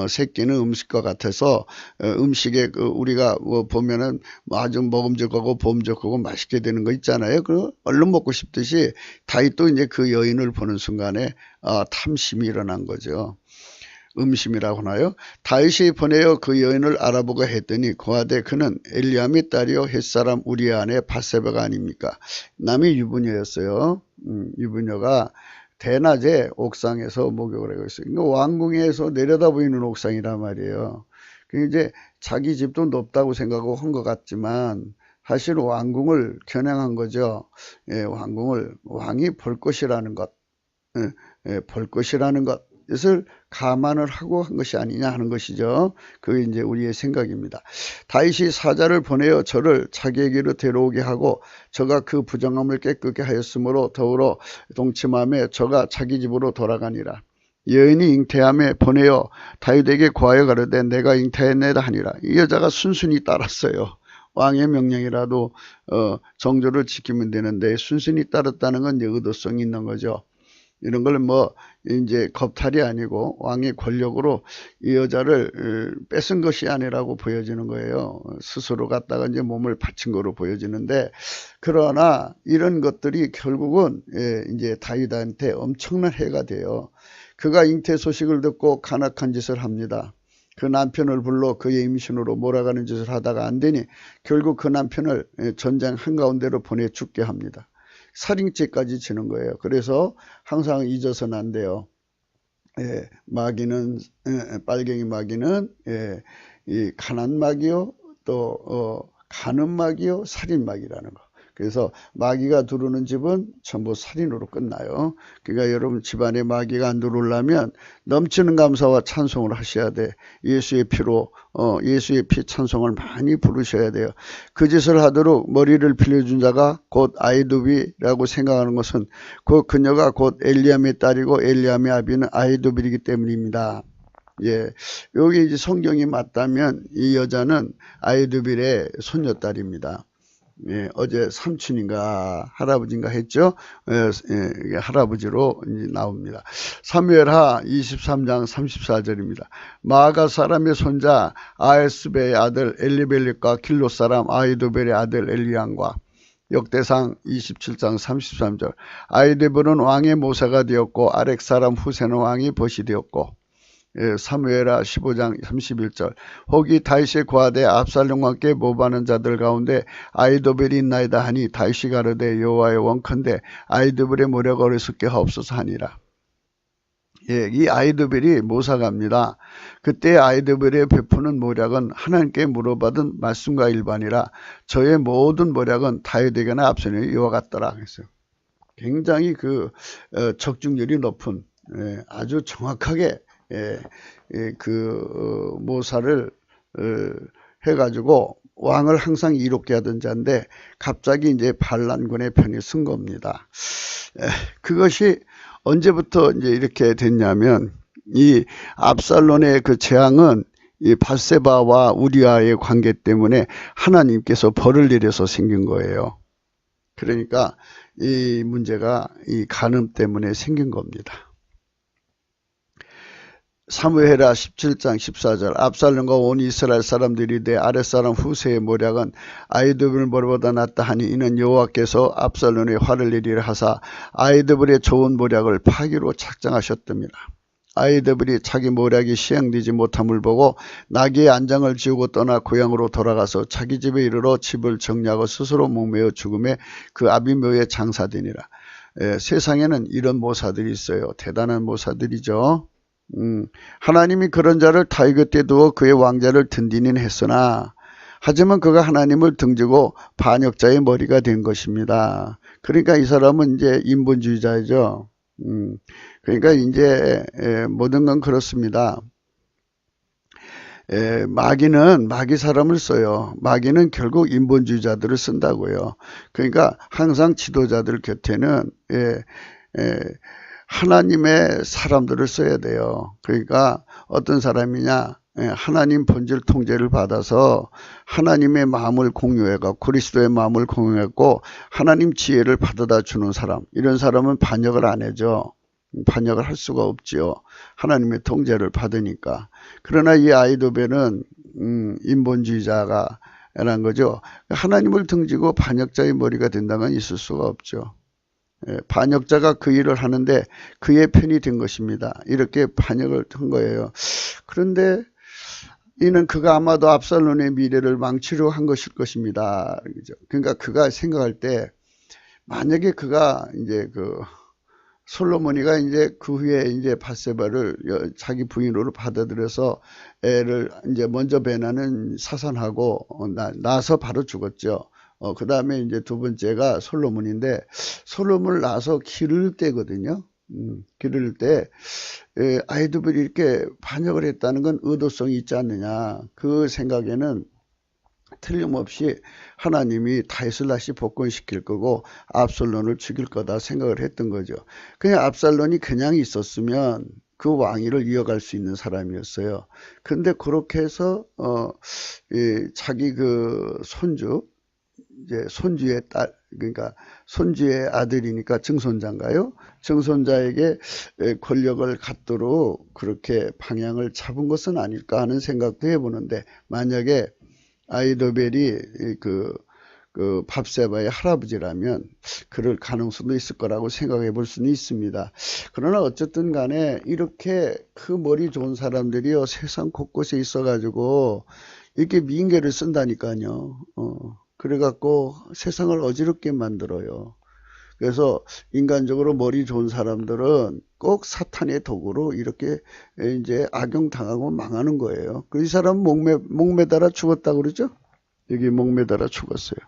A: 새끼는 음식과 같아서 음식에 우리가 뭐 보면은 아주 먹음직하고 보음직하고 맛있게 되는 거 있잖아요. 얼른 먹고 싶듯이 다윗도 이제 그 여인을 보는 순간에 탐심이 일어난 거죠. 음심이라고 하나요? 다윗이 보내어 그 여인을 알아보고 했더니 고하되 그는 엘리암의 딸이요 햇사람 우리의 아내 밧세바가 아닙니까? 남이 유부녀였어요. 유부녀가 대낮에 옥상에서 목욕을 하고 있어요. 그러니까 왕궁에서 내려다 보이는 옥상이란 말이에요. 그게 이제 자기 집도 높다고 생각하고 한 것 같지만 사실 왕궁을 겨냥한 거죠. 왕궁을 왕이 볼 것이라는 것, 볼 것이라는 것을 감안을 하고 한 것이 아니냐 하는 것이죠. 그게 이제 우리의 생각입니다. 다윗이 사자를 보내어 저를 자기에게로 데려오게 하고 저가 그 부정함을 깨끗게 하였으므로 더불어 동침함에 저가 자기 집으로 돌아가니라. 여인이 잉태함에 보내어 다윗에게 고하여 가르되 내가 잉태했네다 하니라. 이 여자가 순순히 따랐어요. 왕의 명령이라도 정조를 지키면 되는데 순순히 따랐다는 건 이제 의도성이 있는 거죠. 이런 걸 이제 겁탈이 아니고 왕의 권력으로 이 여자를 뺏은 것이 아니라고 보여지는 거예요. 스스로 갖다가 이제 몸을 바친 거로 보여지는데, 그러나 이런 것들이 결국은 이제 다윗한테 엄청난 해가 돼요. 그가 잉태 소식을 듣고 간악한 짓을 합니다. 그 남편을 불러 그의 임신으로 몰아가는 짓을 하다가 안 되니 결국 그 남편을 전장 한가운데로 보내 죽게 합니다. 살인죄까지 지는 거예요. 그래서 항상 잊어서는 안 돼요. 마귀는, 빨갱이 마귀는 이 가난 마귀요, 또 가늠 마귀요, 살인 마귀라는 거. 그래서 마귀가 들어오는 집은 전부 살인으로 끝나요. 그러니까 여러분 집안에 마귀가 안 들어오려면 넘치는 감사와 찬송을 하셔야 돼. 예수의 피로 예수의 피 찬송을 많이 부르셔야 돼요. 그 짓을 하도록 머리를 빌려준 자가 곧 아히두비라고 생각하는 것은 그녀가 곧 엘리암의 딸이고 엘리암의 아비는 아히두빌이기 때문입니다. 여기 이제 성경이 맞다면 이 여자는 아히두빌의 손녀딸입니다. 어제 삼촌인가 할아버지인가 했죠. 할아버지로 이제 나옵니다. 사무엘하 23장 34절입니다. 마아가 사람의 손자 아에스베의 아들 엘리벨렉과 길롯 사람 아히두벨의 아들 엘리암과 역대상 27장 33절. 아히두벨은 왕의 모사가 되었고 아렉 사람 후세는 왕이 벗이 되었고, 사무엘하 15장 31절. 혹이 다윗의 고하되 압살롬과 함께 모반하는 자들 가운데 아히두벨이 있나이다 하니 다윗이 가로되 여호와의 원컨대 아히두벨의 모략을 어리석게 하옵소서 하니라. 이 아히두벨이 모사갑니다. 그때 아히두벨의 베푸는 모략은 하나님께 물어받은 말씀과 일반이라 저의 모든 모략은 다윗에게나 압살롬이 이와 같더라 했어요. 굉장히 적중률이 높은, 아주 정확하게 모사를 해가지고 왕을 항상 이롭게 하던 자인데 갑자기 이제 반란군의 편에 선 겁니다. 그것이 언제부터 이제 이렇게 됐냐면 이 압살롬의 그 재앙은 이 밧세바와 우리아의 관계 때문에 하나님께서 벌을 내려서 생긴 거예요. 그러니까 이 문제가 이 간음 때문에 생긴 겁니다. 사무엘하 17장 14절. 압살롬과 온 이스라엘 사람들이 내 아랫사람 후세의 모략은 아히두벨 모략보다 낫다 하니 이는 여호와께서 압살롬의 화를 내리려 하사 아히두벨의 좋은 모략을 파기로 작정하셨답니다. 아이더벨이 자기 모략이 시행되지 못함을 보고 나귀의 안장을 지우고 떠나 고향으로 돌아가서 자기 집에 이르러 집을 정리하고 스스로 목매어 죽음에 그 아비묘에 장사되니라. 세상에는 이런 모사들이 있어요. 대단한 모사들이죠. 하나님이 그런 자를 다윗 곁에 두어 그의 왕자를 든든히 했으나 하지만 그가 하나님을 등지고 반역자의 머리가 된 것입니다. 그러니까 이 사람은 이제 인본주의자죠. 그러니까 이제 모든 건 그렇습니다. 마귀는 마귀 사람을 써요. 마귀는 결국 인본주의자들을 쓴다고요. 그러니까 항상 지도자들 곁에는 하나님의 사람들을 써야 돼요. 그러니까 어떤 사람이냐, 하나님 본질 통제를 받아서 하나님의 마음을 공유해가 그리스도의 마음을 공유했고 하나님 지혜를 받아다 주는 사람, 이런 사람은 반역을 안 해죠. 반역을 할 수가 없지요. 하나님의 통제를 받으니까. 그러나 이 아이도벨은 인본주의자가 라는 거죠. 하나님을 등지고 반역자의 머리가 된다는 건 있을 수가 없죠. 반역자가 그 일을 하는데 그의 편이 된 것입니다. 이렇게 반역을 한 거예요. 그런데 이는 그가 아마도 압살롬의 미래를 망치려 한 것일 것입니다. 그러니까 그가 생각할 때 만약에 그가 이제 솔로몬이가 이제 그 후에 이제 밧세바를 자기 부인으로 받아들여서 애를 이제 먼저 배나는 사산하고 나서 바로 죽었죠. 그 다음에 이제 두 번째가 솔로몬인데 솔로몬을 낳아서 기를 때거든요. 기를 때 아이도벨이 이렇게 반역을 했다는 건 의도성이 있지 않느냐. 그 생각에는 틀림없이 하나님이 다윗을 다시 복권시킬 거고 압살롬을 죽일 거다 생각을 했던 거죠. 그냥 압살롬이 그냥 있었으면 그 왕위를 이어갈 수 있는 사람이었어요. 근데 그렇게 해서 자기 그 손주, 이제 손주의 딸, 그러니까 손주의 아들이니까 증손자인가요? 증손자에게 권력을 갖도록 그렇게 방향을 잡은 것은 아닐까 하는 생각도 해보는데, 만약에 아이도벨이 그 밧세바의 할아버지라면 그럴 가능성도 있을 거라고 생각해 볼 수는 있습니다. 그러나 어쨌든 간에 이렇게 그 머리 좋은 사람들이요 세상 곳곳에 있어 가지고 이렇게 민계를 쓴다니까요. 그래갖고 세상을 어지럽게 만들어요. 그래서 인간적으로 머리 좋은 사람들은 꼭 사탄의 도구로 이렇게 이제 악용당하고 망하는 거예요. 이 사람 목매달아 죽었다고 그러죠? 여기 목매달아 죽었어요.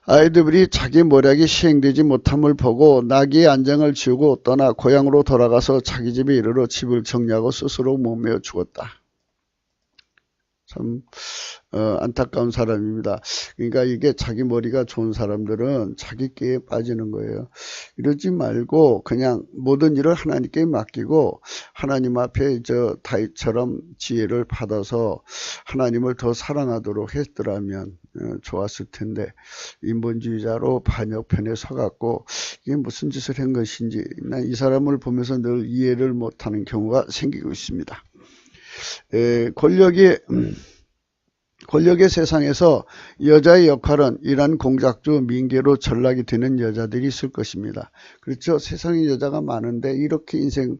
A: 아이도벨이 자기 모략이 시행되지 못함을 보고 나귀의 안장을 지우고 떠나 고향으로 돌아가서 자기 집에 이르러 집을 정리하고 스스로 목매어 죽었다. 참 안타까운 사람입니다. 그러니까 이게 자기 머리가 좋은 사람들은 자기 끼에 빠지는 거예요. 이러지 말고 그냥 모든 일을 하나님께 맡기고 하나님 앞에 다윗처럼 지혜를 받아서 하나님을 더 사랑하도록 했더라면 좋았을 텐데, 인본주의자로 반역편에 서갖고 이게 무슨 짓을 한 것인지 난 이 사람을 보면서 늘 이해를 못하는 경우가 생기고 있습니다. 권력의 세상에서 여자의 역할은 이란 공작주 민계로 전락이 되는 여자들이 있을 것입니다. 그렇죠. 세상에 여자가 많은데 이렇게 인생,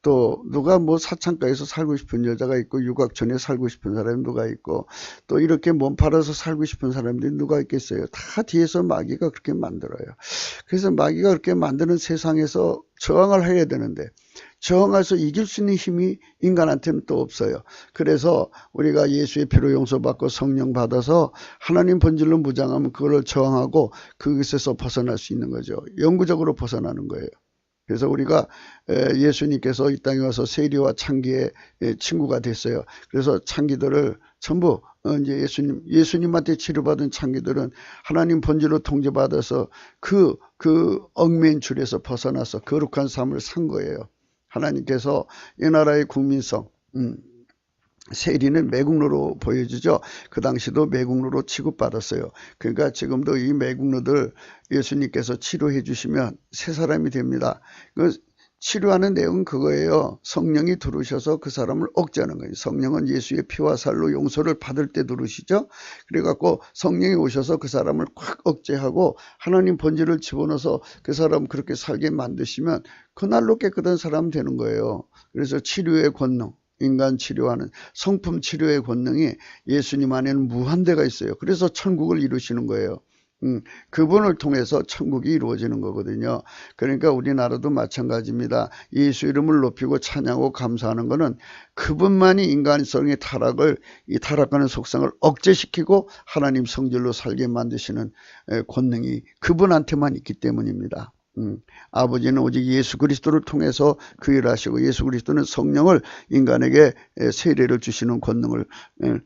A: 또 누가 뭐 사창가에서 살고 싶은 여자가 있고 유곽촌에 살고 싶은 사람이 누가 있고 또 이렇게 몸 팔아서 살고 싶은 사람들이 누가 있겠어요. 다 뒤에서 마귀가 그렇게 만들어요. 그래서 마귀가 그렇게 만드는 세상에서 저항을 해야 되는데 저항해서 이길 수 있는 힘이 인간한테는 또 없어요. 그래서 우리가 예수의 피로 용서받고 성령 받아서 하나님 본질로 무장하면 그걸 저항하고 그것에서 벗어날 수 있는 거죠. 영구적으로 벗어나는 거예요. 그래서 우리가 예수님께서 이 땅에 와서 세리와 창기의 친구가 됐어요. 그래서 창기들을 전부 이제 예수님한테 치료받은 창기들은 하나님 본질로 통제받아서 그 얽매인 줄에서 벗어나서 거룩한 삶을 산 거예요. 하나님께서 이 나라의 국민성, 세리는 매국노로 보여주죠. 그 당시도 매국노로 취급받았어요. 그러니까 지금도 이 매국노들 예수님께서 치료해 주시면 새 사람이 됩니다. 치료하는 내용은 그거예요. 성령이 들어오셔서 그 사람을 억제하는 거예요. 성령은 예수의 피와 살로 용서를 받을 때 들어오시죠. 그래갖고 성령이 오셔서 그 사람을 콱 억제하고 하나님 본질을 집어넣어서 그 사람 그렇게 살게 만드시면 그날로 깨끗한 사람 되는 거예요. 그래서 치료의 권능, 인간 치료하는 성품 치료의 권능이 예수님 안에는 무한대가 있어요. 그래서 천국을 이루시는 거예요. 그분을 통해서 천국이 이루어지는 거거든요. 그러니까 우리나라도 마찬가지입니다. 예수 이름을 높이고 찬양하고 감사하는 것은 그분만이 인간성의 이 타락하는 속성을 억제시키고 하나님 성질로 살게 만드시는 권능이 그분한테만 있기 때문입니다. 아버지는 오직 예수 그리스도를 통해서 그 일을 하시고 예수 그리스도는 성령을 인간에게 세례를 주시는 권능을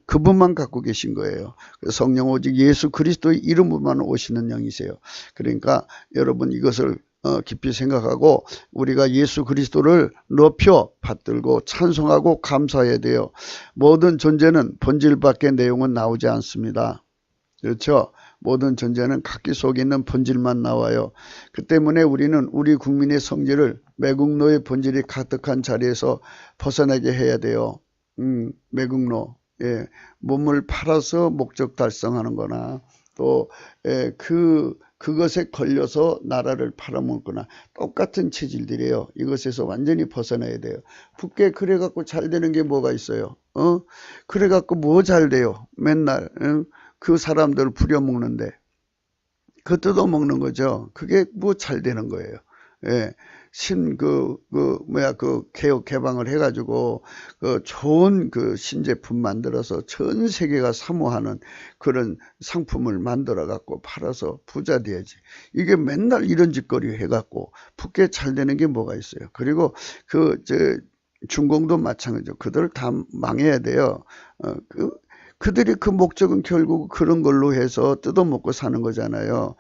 A: 그분만 갖고 계신 거예요. 성령 오직 예수 그리스도의 이름으로만 오시는 영이세요. 그러니까 여러분 이것을 깊이 생각하고 우리가 예수 그리스도를 높여 받들고 찬송하고 감사해야 돼요. 모든 존재는 본질 밖의 내용은 나오지 않습니다. 그렇죠? 모든 존재는 각기 속에 있는 본질만 나와요. 그 때문에 우리는 우리 국민의 성질을 매국노의 본질이 가득한 자리에서 벗어나게 해야 돼요. 매국노. 예, 몸을 팔아서 목적 달성하는 거나 또 그것에 걸려서 나라를 팔아먹거나 똑같은 체질들이에요. 이것에서 완전히 벗어나야 돼요. 붙게 그래갖고 잘 되는 게 뭐가 있어요? 그래갖고 뭐 잘 돼요? 맨날 그 사람들 부려먹는데 그 뜯어먹는 거죠. 그게 뭐 잘 되는 거예요. 예. 개혁 개방을 해가지고 좋은 신제품 만들어서 전 세계가 사모하는 그런 상품을 만들어 갖고 팔아서 부자 돼야지. 이게 맨날 이런 짓거리 해갖고 붙게 잘 되는 게 뭐가 있어요. 그리고 중공도 마찬가지죠. 그들 다 망해야 돼요. 그들이 그 목적은 결국 그런 걸로 해서 뜯어먹고 사는 거잖아요.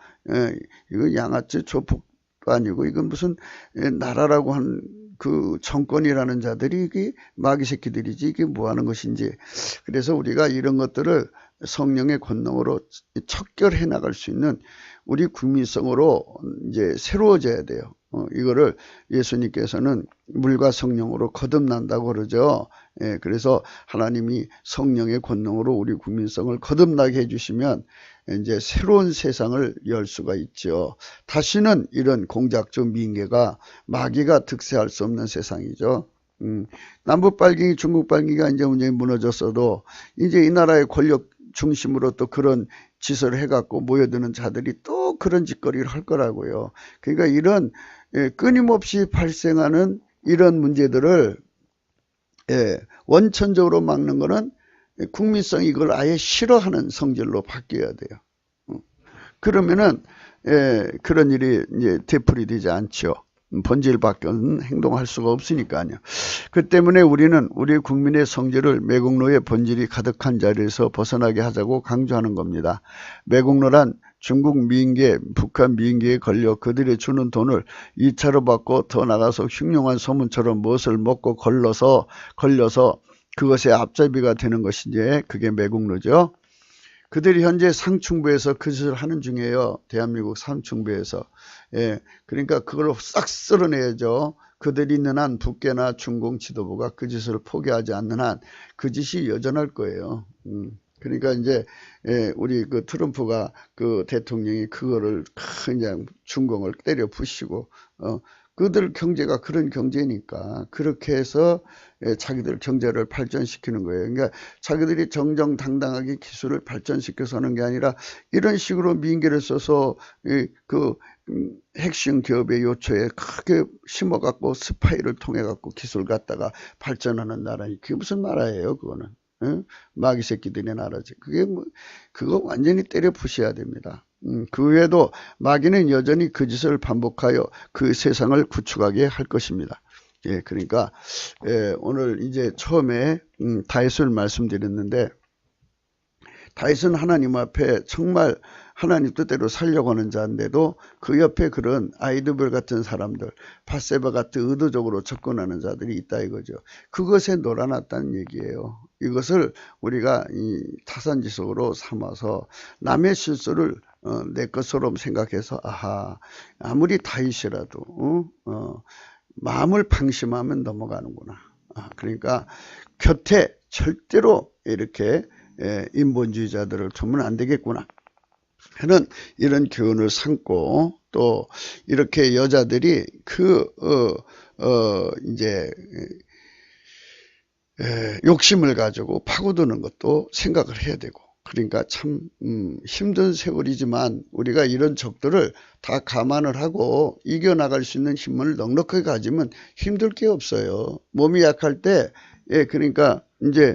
A: 이거 양아치 조폭도 아니고 이건 무슨 나라라고 한 그 정권이라는 자들이 이게 마귀 새끼들이지 이게 뭐 하는 것인지. 그래서 우리가 이런 것들을 성령의 권능으로 척결해 나갈 수 있는 우리 국민성으로 이제 새로워져야 돼요. 이거를 예수님께서는 물과 성령으로 거듭난다고 그러죠. 예, 그래서 하나님이 성령의 권능으로 우리 국민성을 거듭나게 해주시면 이제 새로운 세상을 열 수가 있죠. 다시는 이런 공작적 민계가 마귀가 득세할 수 없는 세상이죠. 남북 발갱이, 중국 발갱이가 이제 완전히 무너졌어도 이제 이 나라의 권력 중심으로 또 그런 짓을 해갖고 모여드는 자들이 또 그런 짓거리를 할 거라고요. 그러니까 이런 끊임없이 발생하는 이런 문제들을 원천적으로 막는 거는 국민성이 이걸 아예 싫어하는 성질로 바뀌어야 돼요. 그러면은 그런 일이 이제 되풀이되지 않죠. 본질 밖은 행동할 수가 없으니까요. 그 때문에 우리는 우리 국민의 성질을 매국노의 본질이 가득한 자리에서 벗어나게 하자고 강조하는 겁니다. 매국노란 중국 민계, 북한 민계에 걸려 그들이 주는 돈을 2차로 받고 더 나가서 흉흉한 소문처럼 무엇을 먹고 걸려서 그것의 앞잡이가 되는 것인지 그게 매국노죠. 그들이 현재 상층부에서 그 짓을 하는 중이에요. 대한민국 상층부에서. 예, 그러니까 그걸 싹 쓸어내야죠. 그들이 있는 한 북계나 중공 지도부가 그 짓을 포기하지 않는 한 그 짓이 여전할 거예요. 그러니까 이제 우리 그 트럼프가 그 대통령이 그거를 그냥 중공을 때려 부시고 그들 경제가 그런 경제니까 그렇게 해서 자기들 경제를 발전시키는 거예요. 그러니까 자기들이 정정당당하게 기술을 발전시켜서 하는 게 아니라 이런 식으로 민계를 써서 그 핵심 기업의 요초에 크게 심어갖고 스파이를 통해갖고 기술 갖다가 발전하는 나라니 그게 무슨 나라예요 그거는. 마귀 새끼들의 나라지. 그거 완전히 때려 부셔야 됩니다. 그 외에도 마귀는 여전히 그 짓을 반복하여 그 세상을 구축하게 할 것입니다. 예, 그러니까 오늘 이제 처음에 다윗을 말씀드렸는데 다윗은 하나님 앞에 정말 하나님 뜻대로 살려고 하는 자인데도 그 옆에 그런 아이드벨 같은 사람들, 밧세바 같은 의도적으로 접근하는 자들이 있다 이거죠. 그것에 놀아났다는 얘기예요. 이것을 우리가 이 타산지석으로 삼아서 남의 실수를 내 것처럼 생각해서 아무리 다윗이라도 마음을 방심하면 넘어가는구나. 그러니까 곁에 절대로 이렇게 인본주의자들을 두면 안 되겠구나 하는 이런 교훈을 삼고, 또 이렇게 여자들이 이제 욕심을 가지고 파고드는 것도 생각을 해야 되고, 그러니까 참 힘든 세월이지만 우리가 이런 적들을 다 감안을 하고 이겨나갈 수 있는 힘을 넉넉하게 가지면 힘들 게 없어요. 몸이 약할 때 그러니까 이제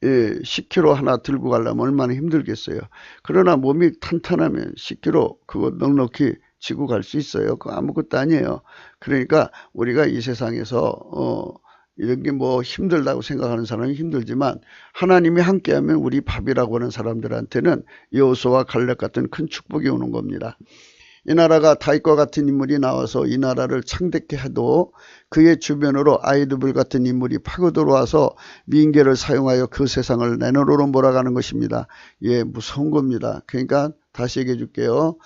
A: 10kg 하나 들고 가려면 얼마나 힘들겠어요. 그러나 몸이 탄탄하면 10kg 그거 넉넉히 지고 갈 수 있어요. 그거 아무것도 아니에요. 그러니까 우리가 이 세상에서 이런 게 뭐 힘들다고 생각하는 사람은 힘들지만, 하나님이 함께하면 우리 밥이라고 하는 사람들한테는 여호수아와 갈렙 같은 큰 축복이 오는 겁니다. 이 나라가 다윗과 같은 인물이 나와서 이 나라를 창대케 해도 그의 주변으로 아이두불 같은 인물이 파고 들어와서 민계를 사용하여 그 세상을 내노로 몰아가는 것입니다. 무서운 겁니다. 그러니까 다시 얘기해 줄게요.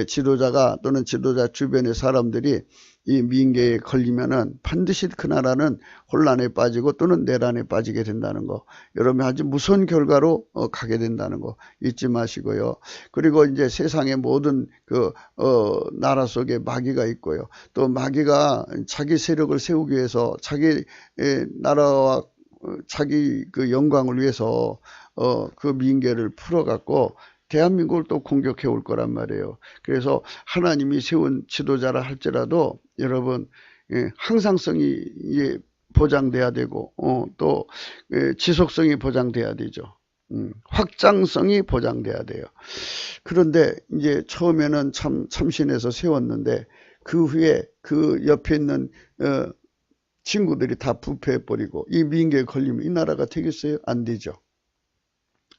A: 지도자가 또는 지도자 주변의 사람들이 이 민계에 걸리면은 반드시 그 나라는 혼란에 빠지고 또는 내란에 빠지게 된다는 거, 여러분 아주 무서운 결과로 가게 된다는 거 잊지 마시고요. 그리고 이제 세상의 모든 나라 속에 마귀가 있고요. 또 마귀가 자기 세력을 세우기 위해서 자기 나라와 자기 그 영광을 위해서 그 민계를 풀어갖고 대한민국을 또 공격해 올 거란 말이에요. 그래서 하나님이 세운 지도자라 할지라도 여러분 항상성이 보장돼야 되고 또 지속성이 보장돼야 되죠. 확장성이 보장돼야 돼요. 그런데 이제 처음에는 참 참신해서 세웠는데 그 후에 그 옆에 있는 친구들이 다 부패해 버리고 이 민계에 걸리면 이 나라가 되겠어요? 안 되죠.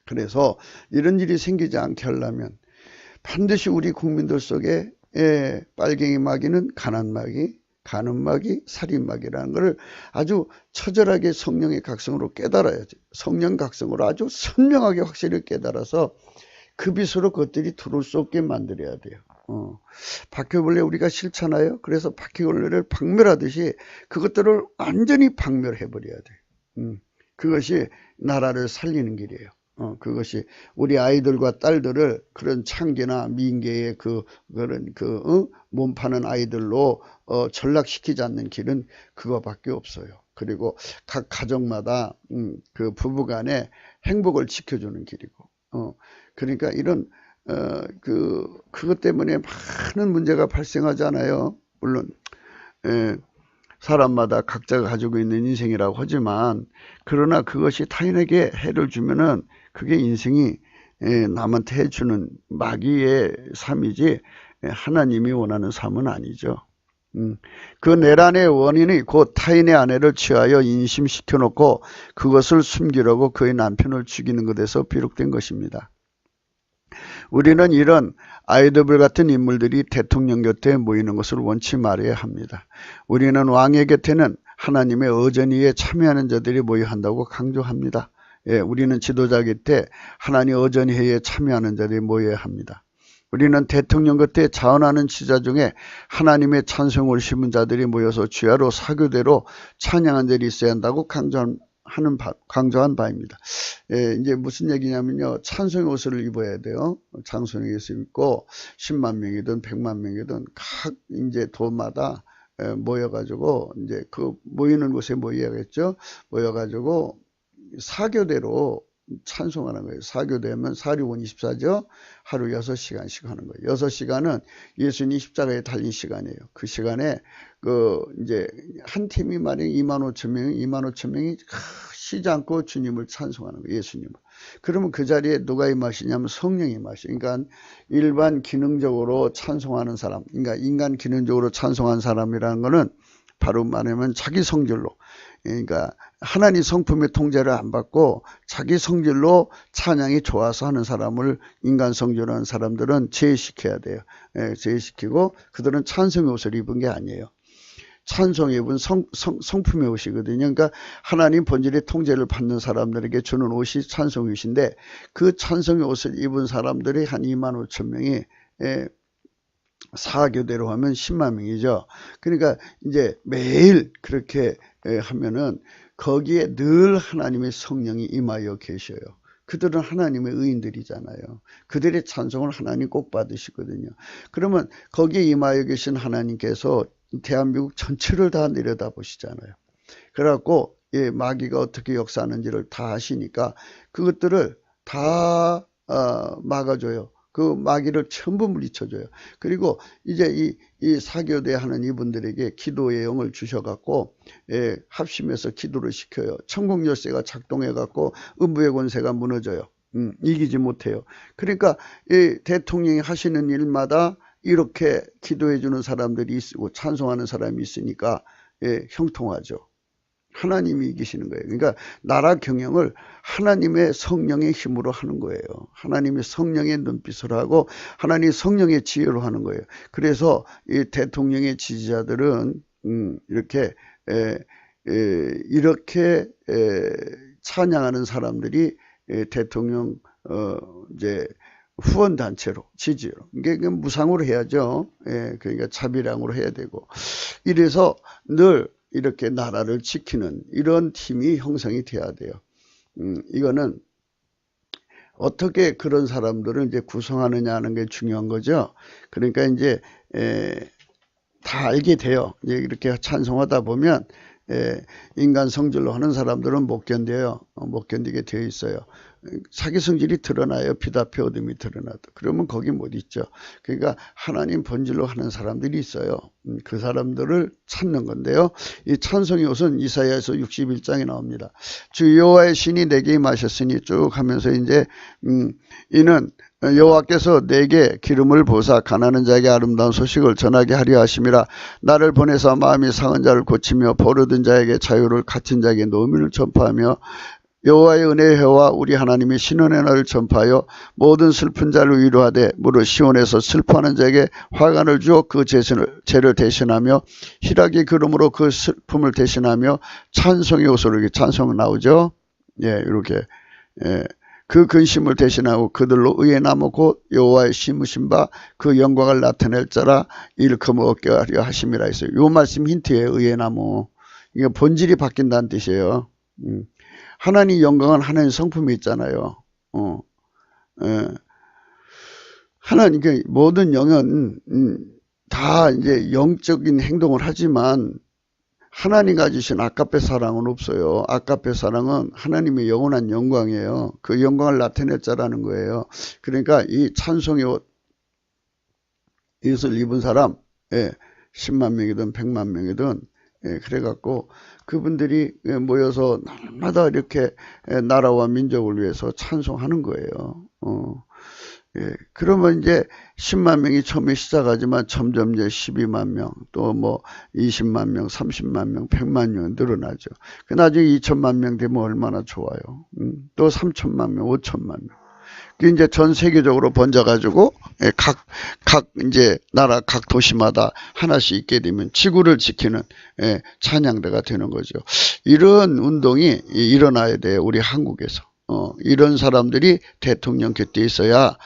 A: 그래서 이런 일이 생기지 않게 하려면 반드시 우리 국민들 속에 빨갱이 마귀는 가난마귀, 간음마귀, 살인마귀라는 것을 아주 처절하게 성령의 각성으로 깨달아야죠. 성령 각성으로 아주 선명하게 확실히 깨달아서 그 빛으로 그것들이 들어올 수 없게 만들어야 돼요. 바퀴벌레 우리가 싫잖아요. 그래서 바퀴벌레를 박멸하듯이 그것들을 완전히 박멸해버려야 돼요. 그것이 나라를 살리는 길이에요. 그것이 우리 아이들과 딸들을 그런 창기나 민계의 그런 몸 파는 아이들로 전락시키지 않는 길은 그거밖에 없어요. 그리고 각 가정마다 그 부부간의 행복을 지켜주는 길이고, 그러니까 이런 그것 때문에 많은 문제가 발생하잖아요. 물론 사람마다 각자가 가지고 있는 인생이라고 하지만, 그러나 그것이 타인에게 해를 주면은 그게 인생이 남한테 해주는 마귀의 삶이지 하나님이 원하는 삶은 아니죠. 그 내란의 원인이 곧 타인의 아내를 취하여 인심시켜 놓고 그것을 숨기려고 그의 남편을 죽이는 것에서 비롯된 것입니다. 우리는 이런 아이두불 같은 인물들이 대통령 곁에 모이는 것을 원치 말아야 합니다. 우리는 왕의 곁에는 하나님의 어전위에 참여하는 자들이 모여야 한다고 강조합니다. 우리는 지도자 곁에 하나님 어전회의에 참여하는 자들이 모여야 합니다. 우리는 대통령 곁에 자원하는 지자 중에 하나님의 찬송을 심은 자들이 모여서 주야로 사교대로 찬양한 자들이 있어야 한다고 강조한 바입니다. 이제 무슨 얘기냐면요, 찬송의 옷을 입어야 돼요. 찬송의 옷을 입고 10만 명이든 100만 명이든 각 이제 도마다 모여가지고 이제 그 모이는 곳에 모여야겠죠. 모여가지고 사교대로 찬송하는 거예요. 사교되면 465 24죠. 하루 6시간씩 하는 거예요. 6시간은 예수님이 십자가에 달린 시간이에요. 그 시간에 이제 한 팀이 말이에요. 25,000명이 쉬지 않고 주님을 찬송하는 거예요. 예수님을. 그러면 그 자리에 누가 임하시냐면 성령이 임하시죠. 그러니까 일반 기능적으로 찬송하는 사람, 그러니까 인간 기능적으로 찬송하는 사람이라는 거는 바로 말하면 자기 성질로, 그러니까 하나님 성품의 통제를 안 받고 자기 성질로 찬양이 좋아서 하는 사람을, 인간 성질로 하는 사람들은 제외시켜야 돼요. 제외시키고 그들은 찬송의 옷을 입은 게 아니에요. 찬송의 옷은 성품의 옷이거든요. 그러니까 하나님 본질의 통제를 받는 사람들에게 주는 옷이 찬송의 옷인데, 그 찬송의 옷을 입은 사람들이 한 25,000명이 사교대로 하면 10만 명이죠. 그러니까 이제 매일 그렇게 하면은 거기에 늘 하나님의 성령이 임하여 계셔요. 그들은 하나님의 의인들이잖아요. 그들의 찬송을 하나님 꼭 받으시거든요. 그러면 거기에 임하여 계신 하나님께서 대한민국 전체를 다 내려다보시잖아요. 그래갖고 마귀가 어떻게 역사하는지를 다 아시니까 그것들을 다 막아줘요. 그 마귀를 전부 물리쳐줘요. 그리고 이제 이 사교대 하는 이분들에게 기도의 영을 주셔갖고 합심해서 기도를 시켜요. 천국 열쇠가 작동해갖고 음부의 권세가 무너져요. 이기지 못해요. 그러니까 이 대통령이 하시는 일마다 이렇게 기도해주는 사람들이 있고 찬송하는 사람이 있으니까 형통하죠. 하나님이 이기시는 거예요. 그러니까 나라 경영을 하나님의 성령의 힘으로 하는 거예요. 하나님의 성령의 눈빛으로 하고 하나님의 성령의 지혜로 하는 거예요. 그래서 이 대통령의 지지자들은 이렇게 찬양하는 사람들이 대통령 이제 후원 단체로 지지로 이게 무상으로 해야죠. 그러니까 자비량으로 해야 되고 이래서 늘 이렇게 나라를 지키는 이런 팀이 형성이 돼야 돼요. 이거는 어떻게 그런 사람들을 이제 구성하느냐 하는 게 중요한 거죠. 그러니까 이제 다 알게 돼요. 이제 이렇게 찬송하다 보면 인간 성질로 하는 사람들은 못 견뎌요. 못 견디게 되어 있어요. 자기 성질이 드러나요. 비답해 어둠이 드러나도. 그러면 거기 못 있죠. 그러니까 하나님 본질로 하는 사람들이 있어요. 그 사람들을 찾는 건데요. 이 찬송의 옷은 이사야에서 61장에 나옵니다. 주 여호와의 신이 내게 임하셨으니 쭉 하면서 이제 이는 여호와께서 내게 기름을 부으사 가난한 자에게 아름다운 소식을 전하게 하려 하심이라. 나를 보내사 마음이 상한 자를 고치며 버르든 자에게 자유를 갇힌 자에게 노임을 전파하며 여호와의 은혜의 해와 우리 하나님의 신원의 날을 전파하여 모든 슬픈 자를 위로하되 무릇 시온에서 슬퍼하는 자에게 화관을 주어 그 죄를 대신하며 희락의 기름으로 그 슬픔을 대신하며 찬송의 옷으로 이렇게 찬송 나오죠. 이렇게 그 근심을 대신하고 그들로 의에 나무 곧 여호와의 심으신 바 그 영광을 나타낼 자라 일컬음 얻게 하려 하심이라 했어요. 요 말씀 힌트예요. 의에 나무. 이게 본질이 바뀐다는 뜻이에요. 하나님 영광은 하나님 성품이 있잖아요. 하나님 모든 영은 다 이제 영적인 행동을 하지만 하나님 가지신 아까페 사랑은 없어요. 아까페 사랑은 하나님의 영원한 영광이에요. 그 영광을 나타낼 자라는 거예요. 그러니까 이 찬송의 옷, 이것을 입은 사람, 10만 명이든 100만 명이든 그래갖고 그분들이 모여서 날마다 이렇게 나라와 민족을 위해서 찬송하는 거예요. 그러면 이제 10만 명이 처음에 시작하지만 점점 이제 12만 명, 또 뭐 20만 명, 30만 명, 100만 명 늘어나죠. 그 나중에 2천만 명 되면 얼마나 좋아요. 또 3천만 명, 5천만 명. 그 이제 전 세계적으로 번져가지고 각 이제 나라 각 도시마다 하나씩 있게 되면 지구를 지키는 찬양대가 되는 거죠. 이런 운동이 일어나야 돼요. 우리 한국에서. 이런 사람들이 대통령 곁에 있어야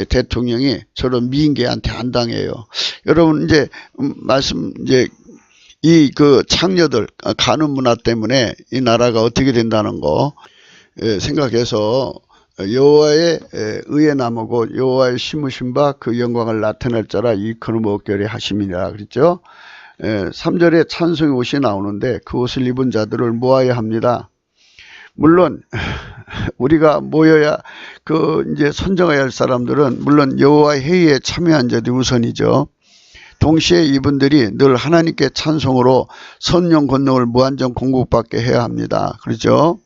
A: 대통령이 저런 미인계한테 안 당해요. 여러분 이제 이제 이 그 창녀들 가늠 문화 때문에 이 나라가 어떻게 된다는 거 생각해서 여호와의 의에 나무고 여호와의 심으신 바 그 영광을 나타낼 자라 일컬음 얻게 하심이라 그랬죠. 3절에 찬송의 옷이 나오는데 그 옷을 입은 자들을 모아야 합니다. 물론 우리가 모여야 이제 선정해야 할 사람들은 물론 여호와의 회의에 참여한 자들이 우선이죠. 동시에 이분들이 늘 하나님께 찬송으로 성령 권능을 무한정 공급받게 해야 합니다. 그렇죠?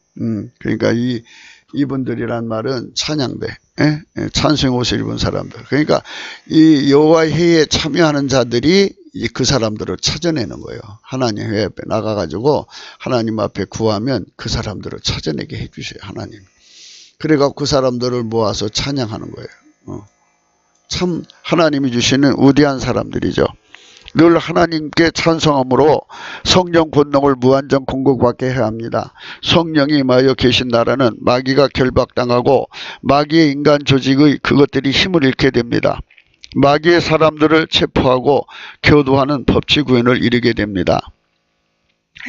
A: 그러니까 이분들이란 말은 찬양대, 찬송의 옷을 입은 사람들. 그러니까 이 여호와의 회의에 참여하는 자들이 그 사람들을 찾아내는 거예요. 하나님 회의 앞에 나가가지고 하나님 앞에 구하면 그 사람들을 찾아내게 해주셔요. 하나님. 그래갖고 그 사람들을 모아서 찬양하는 거예요. 참 하나님이 주시는 위대한 사람들이죠. 늘 하나님께 찬송함으로 성령 권능을 무한정 공급받게 해야 합니다. 성령이 임하여 계신 나라는 마귀가 결박당하고 마귀의 인간 조직의 그것들이 힘을 잃게 됩니다. 마귀의 사람들을 체포하고 교도하는 법치 구현을 이루게 됩니다.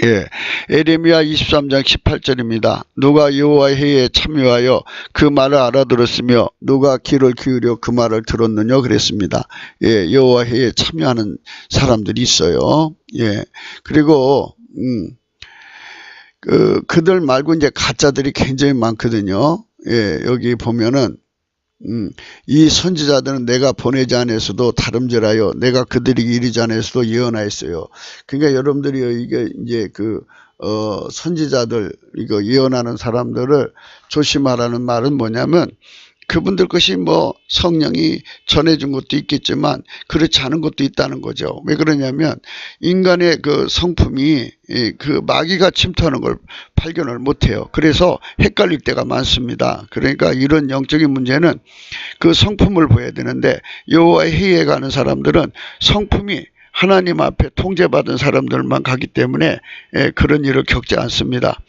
A: 예, 에레미야 23장 18절입니다. 누가 여호와의 회의에 참여하여 그 말을 알아들었으며 누가 귀를 기울여 그 말을 들었느냐 그랬습니다. 예, 여호와의 회의에 참여하는 사람들이 있어요. 예, 그리고 그들 말고 이제 가짜들이 굉장히 많거든요. 예, 여기 보면은 이 선지자들은 내가 보내지 않았어도 다름질하여 내가 그들에게 이르지 않았어도 예언하였어요. 그러니까 여러분들이 이게 이제 선지자들 이거 예언하는 사람들을 조심하라는 말은 뭐냐면 그분들 것이 뭐 성령이 전해준 것도 있겠지만 그렇지 않은 것도 있다는 거죠. 왜 그러냐면 인간의 그 성품이 그 마귀가 침투하는 걸 발견을 못해요. 그래서 헷갈릴 때가 많습니다. 그러니까 이런 영적인 문제는 그 성품을 보여야 되는데 여호와의 회의에 가는 사람들은 성품이 하나님 앞에 통제받은 사람들만 가기 때문에 그런 일을 겪지 않습니다.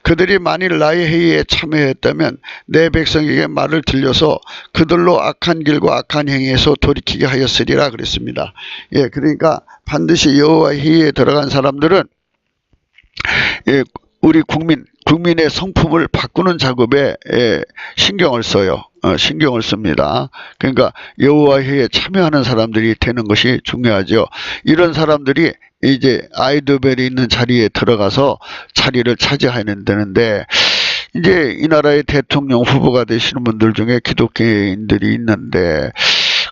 A: 그들이 만일 나의 회의에 참여했다면 내 백성에게 말을 들려서 그들로 악한 길과 악한 행위에서 돌이키게 하였으리라 그랬습니다. 예, 그러니까 반드시 여호와의 회의에 들어간 사람들은 우리 국민의 성품을 바꾸는 작업에 신경을 써요. 신경을 씁니다. 그러니까 여호와의 회의에 참여하는 사람들이 되는 것이 중요하죠. 이런 사람들이 이제 아이도벨이 있는 자리에 들어가서 자리를 차지해야 되는데 이제 이 나라의 대통령 후보가 되시는 분들 중에 기독교인들이 있는데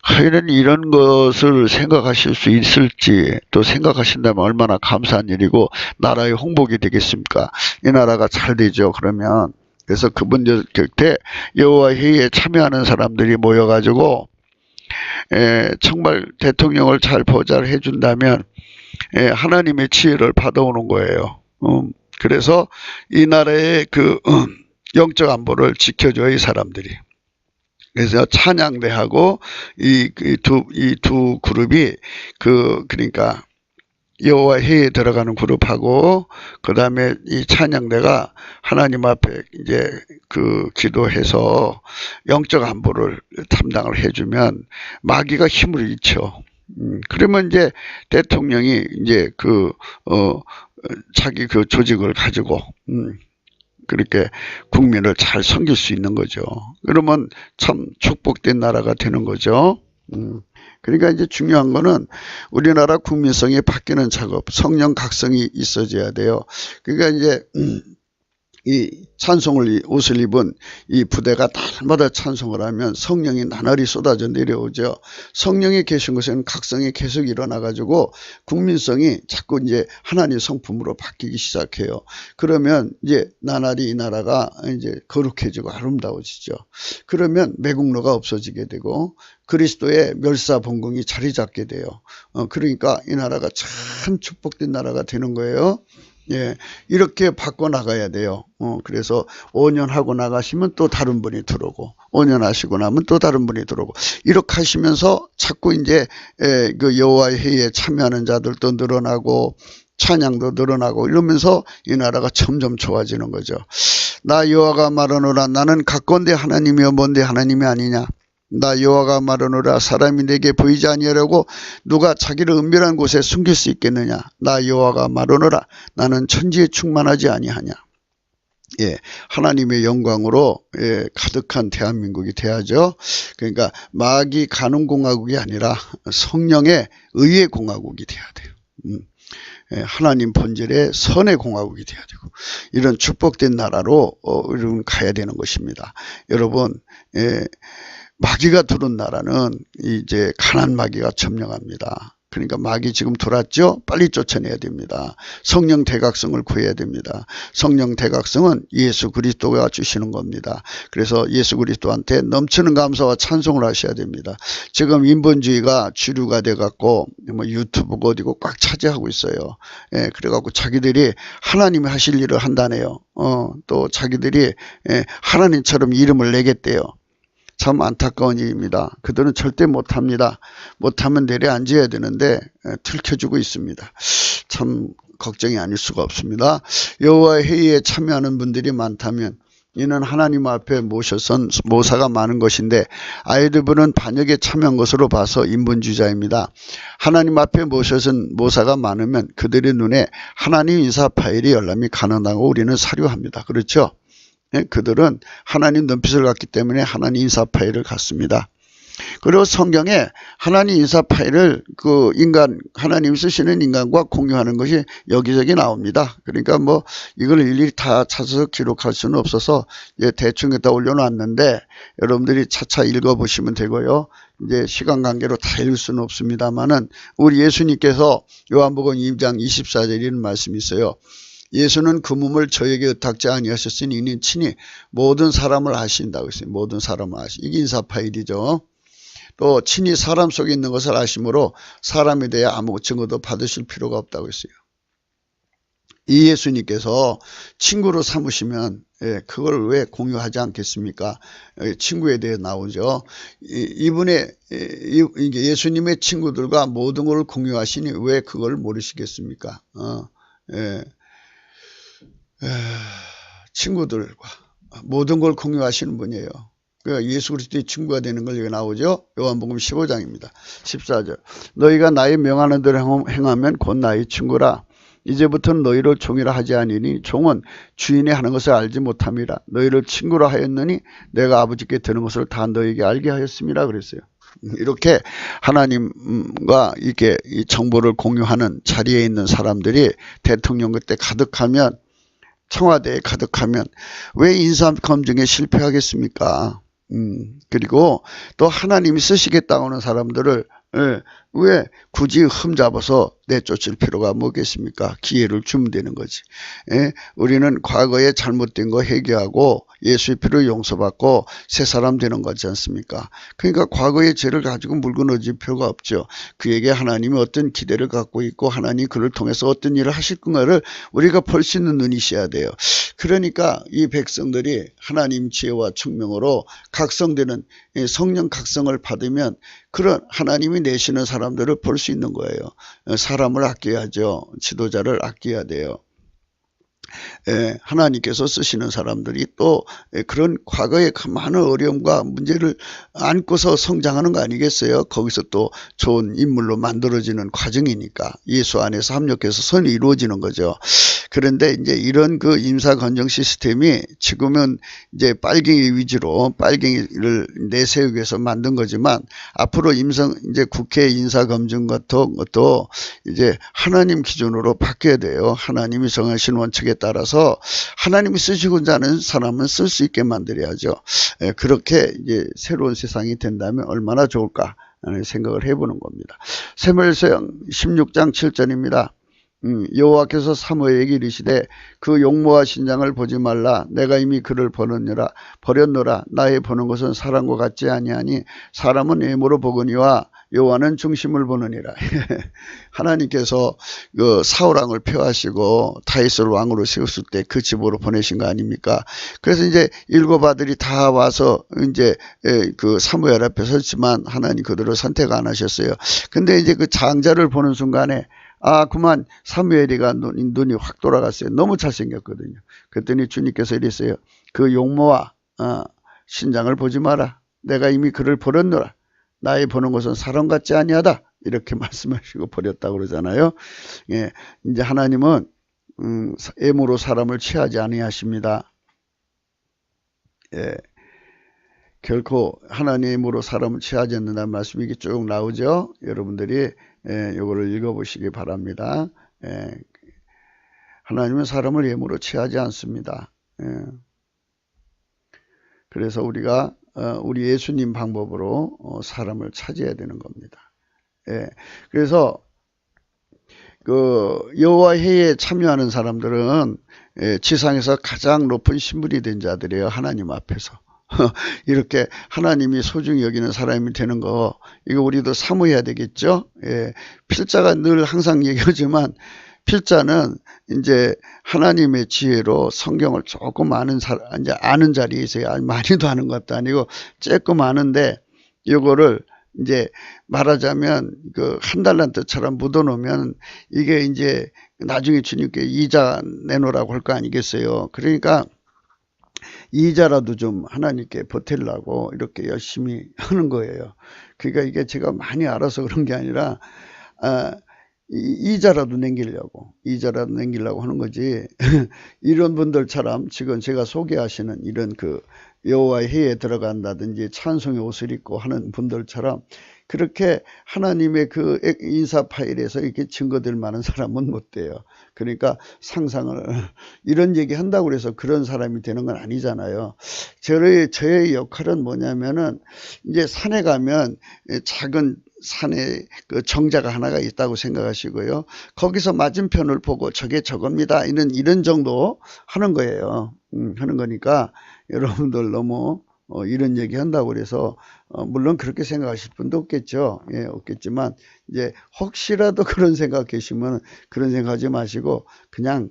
A: 과연 이런 것을 생각하실 수 있을지 또 생각하신다면 얼마나 감사한 일이고 나라의 홍복이 되겠습니까? 이 나라가 잘 되죠. 그러면 그래서 그분들 곁에 여호와의 회의에 참여하는 사람들이 모여가지고 정말 대통령을 잘 보좌를 해준다면 하나님의 지혜를 받아오는 거예요. 그래서 이 나라의 영적 안보를 지켜줘요, 이 사람들이. 그래서 찬양대하고 이 두 그룹이 그러니까 여호와의 회의에 들어가는 그룹하고 그다음에 이 찬양대가 하나님 앞에 이제 기도해서 영적 안보를 담당을 해주면 마귀가 힘을 잃죠. 그러면 이제 대통령이 이제 자기 조직을 가지고 그렇게 국민을 잘 섬길 수 있는 거죠. 그러면 참 축복된 나라가 되는 거죠. 그러니까 이제 중요한 거는 우리나라 국민성이 바뀌는 작업, 성령 각성이 있어져야 돼요. 그러니까 이제 이 옷을 입은 이 부대가 날마다 찬송을 하면 성령이 나날이 쏟아져 내려오죠. 성령이 계신 곳에는 각성이 계속 일어나가지고 국민성이 자꾸 이제 하나님 성품으로 바뀌기 시작해요. 그러면 이제 나날이 이 나라가 이제 거룩해지고 아름다워지죠. 그러면 매국노가 없어지게 되고 그리스도의 멸사봉공이 자리 잡게 돼요. 그러니까 이 나라가 참 축복된 나라가 되는 거예요. 예, 이렇게 바꿔나가야 돼요. 그래서 5년 하고 나가시면 또 다른 분이 들어오고, 5년 하시고 나면 또 다른 분이 들어오고, 이렇게 하시면서 자꾸 이제, 여호와의 회의에 참여하는 자들도 늘어나고, 찬양도 늘어나고, 이러면서 이 나라가 점점 좋아지는 거죠. 나 여호와가 말하노라, 나는 가까운데 하나님이여 먼데 하나님이 아니냐. 나 여호와가 말하노라, 사람이 내게 보이지 아니하려고 누가 자기를 은밀한 곳에 숨길 수 있겠느냐. 나 여호와가 말하노라, 나는 천지에 충만하지 아니하냐. 예, 하나님의 영광으로 가득한 대한민국이 돼야죠. 그러니까 마귀 가는 공화국이 아니라 성령의 의의 공화국이 돼야 돼요. 하나님 본질의 선의 공화국이 돼야 되고 이런 축복된 나라로 우리는 가야 되는 것입니다. 여러분, 마귀가 들어온 나라는 이제 가난 마귀가 점령합니다. 그러니까 마귀 지금 들어왔죠? 빨리 쫓아내야 됩니다. 성령 대각성을 구해야 됩니다. 성령 대각성은 예수 그리스도가 주시는 겁니다. 그래서 예수 그리스도한테 넘치는 감사와 찬송을 하셔야 됩니다. 지금 인본주의가 주류가 돼갖고 뭐 유튜브가 어디고 꽉 차지하고 있어요. 그래갖고 자기들이 하나님이 하실 일을 한다네요. 또 자기들이 하나님처럼 이름을 내겠대요. 참 안타까운 일입니다. 그들은 절대 못합니다. 못하면 내려앉아야 되는데 들켜주고 있습니다. 참 걱정이 아닐 수가 없습니다. 여호와의 회의에 참여하는 분들이 많다면 이는 하나님 앞에 모셔선 모사가 많은 것인데 아이드브는 반역에 참여한 것으로 봐서 인본주의자입니다. 하나님 앞에 모셔선 모사가 많으면 그들의 눈에 하나님 인사 파일이 열람이 가능하고 우리는 사료합니다. 그렇죠? 그들은 하나님 눈빛을 갖기 때문에 하나님 인사 파일을 갖습니다. 그리고 성경에 하나님 인사 파일을 하나님 쓰시는 인간과 공유하는 것이 여기저기 나옵니다. 그러니까 뭐 이걸 일일이 다 찾아서 기록할 수는 없어서 대충 다 올려놨는데 여러분들이 차차 읽어보시면 되고요. 이제 시간 관계로 다 읽을 수는 없습니다만은 우리 예수님께서 요한복음 2장 24절에 이런 말씀이 있어요. 예수는 그 몸을 저에게 의탁지 아니하셨으니 이는 친히 모든 사람을 아신다고 했어요. 모든 사람을 이게 인사 파일이죠. 또 친히 사람 속에 있는 것을 아심으로 사람에 대해 아무 증거도 받으실 필요가 없다고 했어요. 이 예수님께서 친구로 삼으시면 그걸 왜 공유하지 않겠습니까? 친구에 대해 나오죠. 예수님의 친구들과 모든 걸 공유하시니 왜 그걸 모르시겠습니까? 친구들과 모든 걸 공유하시는 분이에요. 그러니까 예수 그리스도의 친구가 되는 걸 여기 나오죠. 요한복음 15장입니다. 14절. 너희가 나의 명하는 대로 행하면 곧 나의 친구라. 이제부터는 너희를 종이라 하지 아니니 종은 주인이 하는 것을 알지 못함이라. 너희를 친구라 하였느니 내가 아버지께 드는 것을 다 너희에게 알게 하였음이라 그랬어요. 이렇게 하나님과 이렇게 이 정보를 공유하는 자리에 있는 사람들이 대통령 그때 가득하면, 청와대에 가득하면 왜 인사검증에 실패하겠습니까? 그리고 또 하나님이 쓰시겠다고 하는 사람들을 왜 굳이 흠잡아서 내쫓을 필요가 뭐겠습니까? 기회를 주면 되는 거지. 우리는 과거에 잘못된 거 회개하고 예수의 피로 용서받고 새 사람 되는 거지 않습니까? 그러니까 과거의 죄를 가지고 물고 넣어질 필요가 없죠. 그에게 하나님이 어떤 기대를 갖고 있고 하나님이 그를 통해서 어떤 일을 하실 건가를 우리가 볼 수 있는 눈이 있어야 돼요. 그러니까 이 백성들이 하나님 지혜와 총명으로 각성되는 성령 각성을 받으면 그런 하나님이 내시는 사람들을 볼 수 있는 거예요. 사람을 아껴야죠. 지도자를 아껴야 돼요. 하나님께서 쓰시는 사람들이 또 그런 과거의 많은 어려움과 문제를 안고서 성장하는 거 아니겠어요? 거기서 또 좋은 인물로 만들어지는 과정이니까 예수 안에서 합력해서 선이 이루어지는 거죠. 그런데 이제 이런 그 인사 건정 시스템이 지금은 이제 빨갱이 위주로 빨갱이를 내세우기 위해서 만든 거지만 앞으로 이제 국회 인사 검증 같은 것도 이제 하나님 기준으로 바뀌어야 돼요. 하나님이 정하신 원칙에 따라서 하나님이 쓰시고자 하는 사람은 쓸 수 있게 만들어야죠. 그렇게 이제 새로운 세상이 된다면 얼마나 좋을까 하는 생각을 해보는 겁니다. 사무엘상 16장 7절입니다. 여호와께서 사무엘에게 이르시되 그 용모와 신장을 보지 말라. 내가 이미 그를 버렸노라. 나의 보는 것은 사람과 같지 아니하니 사람은 외모로 보거니와 여호와는 중심을 보느니라. 하나님께서 그 사울왕을 폐하시고 다윗을 왕으로 세웠을 때 그 집으로 보내신 거 아닙니까? 그래서 이제 7 아들이 다 와서 이제 그 사무엘 앞에 섰지만 하나님 그들을 선택 안 하셨어요. 근데 이제 그 장자를 보는 순간에 그만 사무엘이가 눈이 확 돌아갔어요. 너무 잘생겼거든요. 그랬더니 주님께서 이랬어요. 그 용모와 신장을 보지 마라. 내가 이미 그를 버렸노라. 나의 보는 것은 사람 같지 아니하다. 이렇게 말씀하시고 버렸다고 그러잖아요. 예, 이제 하나님은 애모로 사람을 취하지 아니하십니다. 예, 결코 하나님으로 사람을 취하지 않는다는 말씀이 이게 쭉 나오죠. 여러분들이 요거를 읽어보시기 바랍니다. 하나님은 사람을 예물로 취하지 않습니다. 그래서 우리가 우리 예수님 방법으로 사람을 차지해야 되는 겁니다. 그래서 그 여호와 회의에 참여하는 사람들은 지상에서 가장 높은 신분이 된 자들이에요. 하나님 앞에서. 이렇게 하나님이 소중히 여기는 사람이 되는 거, 이거 우리도 사모해야 되겠죠. 필자가 늘 항상 얘기하지만 필자는 이제 하나님의 지혜로 성경을 조금 이제 아는 자리에 있어요. 많이도 아는 것도 아니고 조금 아는데 이거를 이제 말하자면 그 한 달란트처럼 묻어놓으면 이게 이제 나중에 주님께 이자 내놓으라고 할 거 아니겠어요. 그러니까 이자라도 좀 하나님께 보태려고 이렇게 열심히 하는 거예요. 그러니까 이게 제가 많이 알아서 그런 게 아니라 이자라도 남기려고 하는 거지. 이런 분들처럼 지금 제가 소개하시는 이런 그 여호와의 회에 들어간다든지 찬송의 옷을 입고 하는 분들처럼 그렇게 하나님의 그 인사 파일에서 이렇게 증거될 만한 사람은 못 돼요. 그러니까 상상을 이런 얘기 한다고 해서 그런 사람이 되는 건 아니잖아요. 저의 역할은 뭐냐면은 이제 산에 가면 작은 산에 그 정자가 하나가 있다고 생각하시고요. 거기서 맞은편을 보고 저게 저겁니다. 이런 정도 하는 거예요. 하는 거니까 여러분들 너무 이런 얘기 한다고 그래서 물론 그렇게 생각하실 분도 없겠죠. 예, 없겠지만 이제 혹시라도 그런 생각 계시면 그런 생각하지 마시고 그냥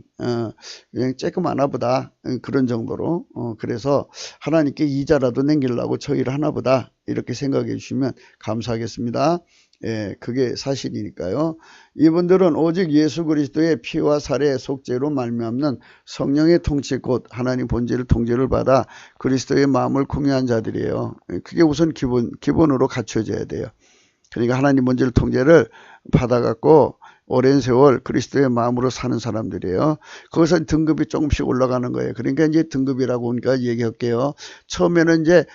A: 조금 하나보다 그런 정도로 그래서 하나님께 이자라도 남기려고 저 일을 하나보다 이렇게 생각해 주시면 감사하겠습니다. 예, 그게 사실이니까요. 이분들은 오직 예수 그리스도의 피와 살의 속죄로 말미암는 성령의 통치 곧 하나님 본질의 통제를 받아 그리스도의 마음을 공유한 자들이에요. 그게 우선 기본으로 갖춰져야 돼요. 그러니까 하나님 본질의 통제를 받아갖고 오랜 세월 그리스도의 마음으로 사는 사람들이에요. 거기서 등급이 조금씩 올라가는 거예요. 그러니까 이제 등급이라고 하니까 얘기할게요. 처음에는 이제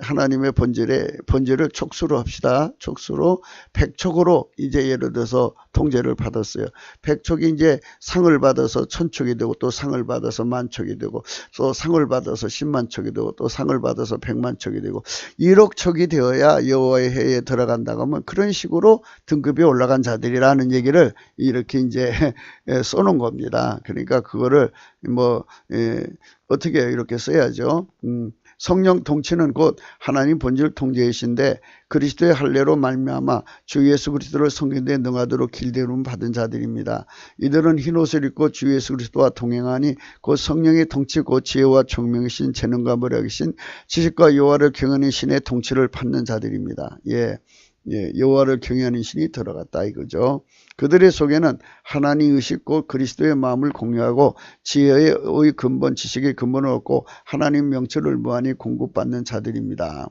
A: 하나님의 본질을 촉수로 합시다. 촉수로 백촉으로 이제 예를 들어서 통제를 받았어요. 백촉이 이제 상을 받아서 천촉이 되고 또 상을 받아서 만촉이 되고 또 상을 받아서 10만촉이 되고 또 상을 받아서 100만촉이 되고 1억촉이 되어야 여호와의 회에 들어간다고 하면 그런 식으로 등급이 올라간 자들이라는 얘기를 이렇게 이제 써놓은 겁니다. 그러니까 그거를 어떻게 이렇게 써야죠. 성령 통치는 곧 하나님 본질 통제이신데 그리스도의 할례로 말미암아 주 예수 그리스도를 섬기는 데 능하도록 길들임 받은 자들입니다. 이들은 흰옷을 입고 주 예수 그리스도와 동행하니 곧 성령의 통치 곧 지혜와 총명이신 재능과 모략이신 지식과 여호와를 경외하는 신의 통치를 받는 자들입니다. 여호와를 경외하는 신이 들어갔다 이거죠. 그들의 속에는 하나님 의식 곧 그리스도의 마음을 공유하고 지혜의 근본 지식의 근본을 얻고 하나님 명철을 무한히 공급받는 자들입니다.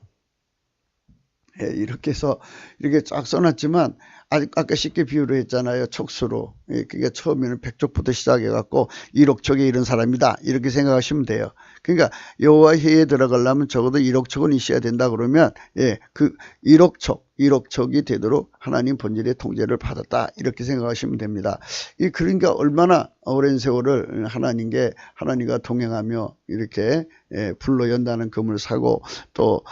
A: 이렇게 해서 이렇게 쫙 써놨지만 아까 쉽게 비유를 했잖아요. 촉수로. 그게 처음에는 백족부터 시작해갖고 1억척에 이런 사람이다 이렇게 생각하시면 돼요. 그러니까 여호와 회에 들어가려면 적어도 1억척은 있어야 된다 그러면 그 1억척이 되도록 하나님 본질의 통제를 받았다 이렇게 생각하시면 됩니다. 그러니까 얼마나 오랜 세월을 하나님과 동행하며 이렇게 불로 연다는 금을 사고 또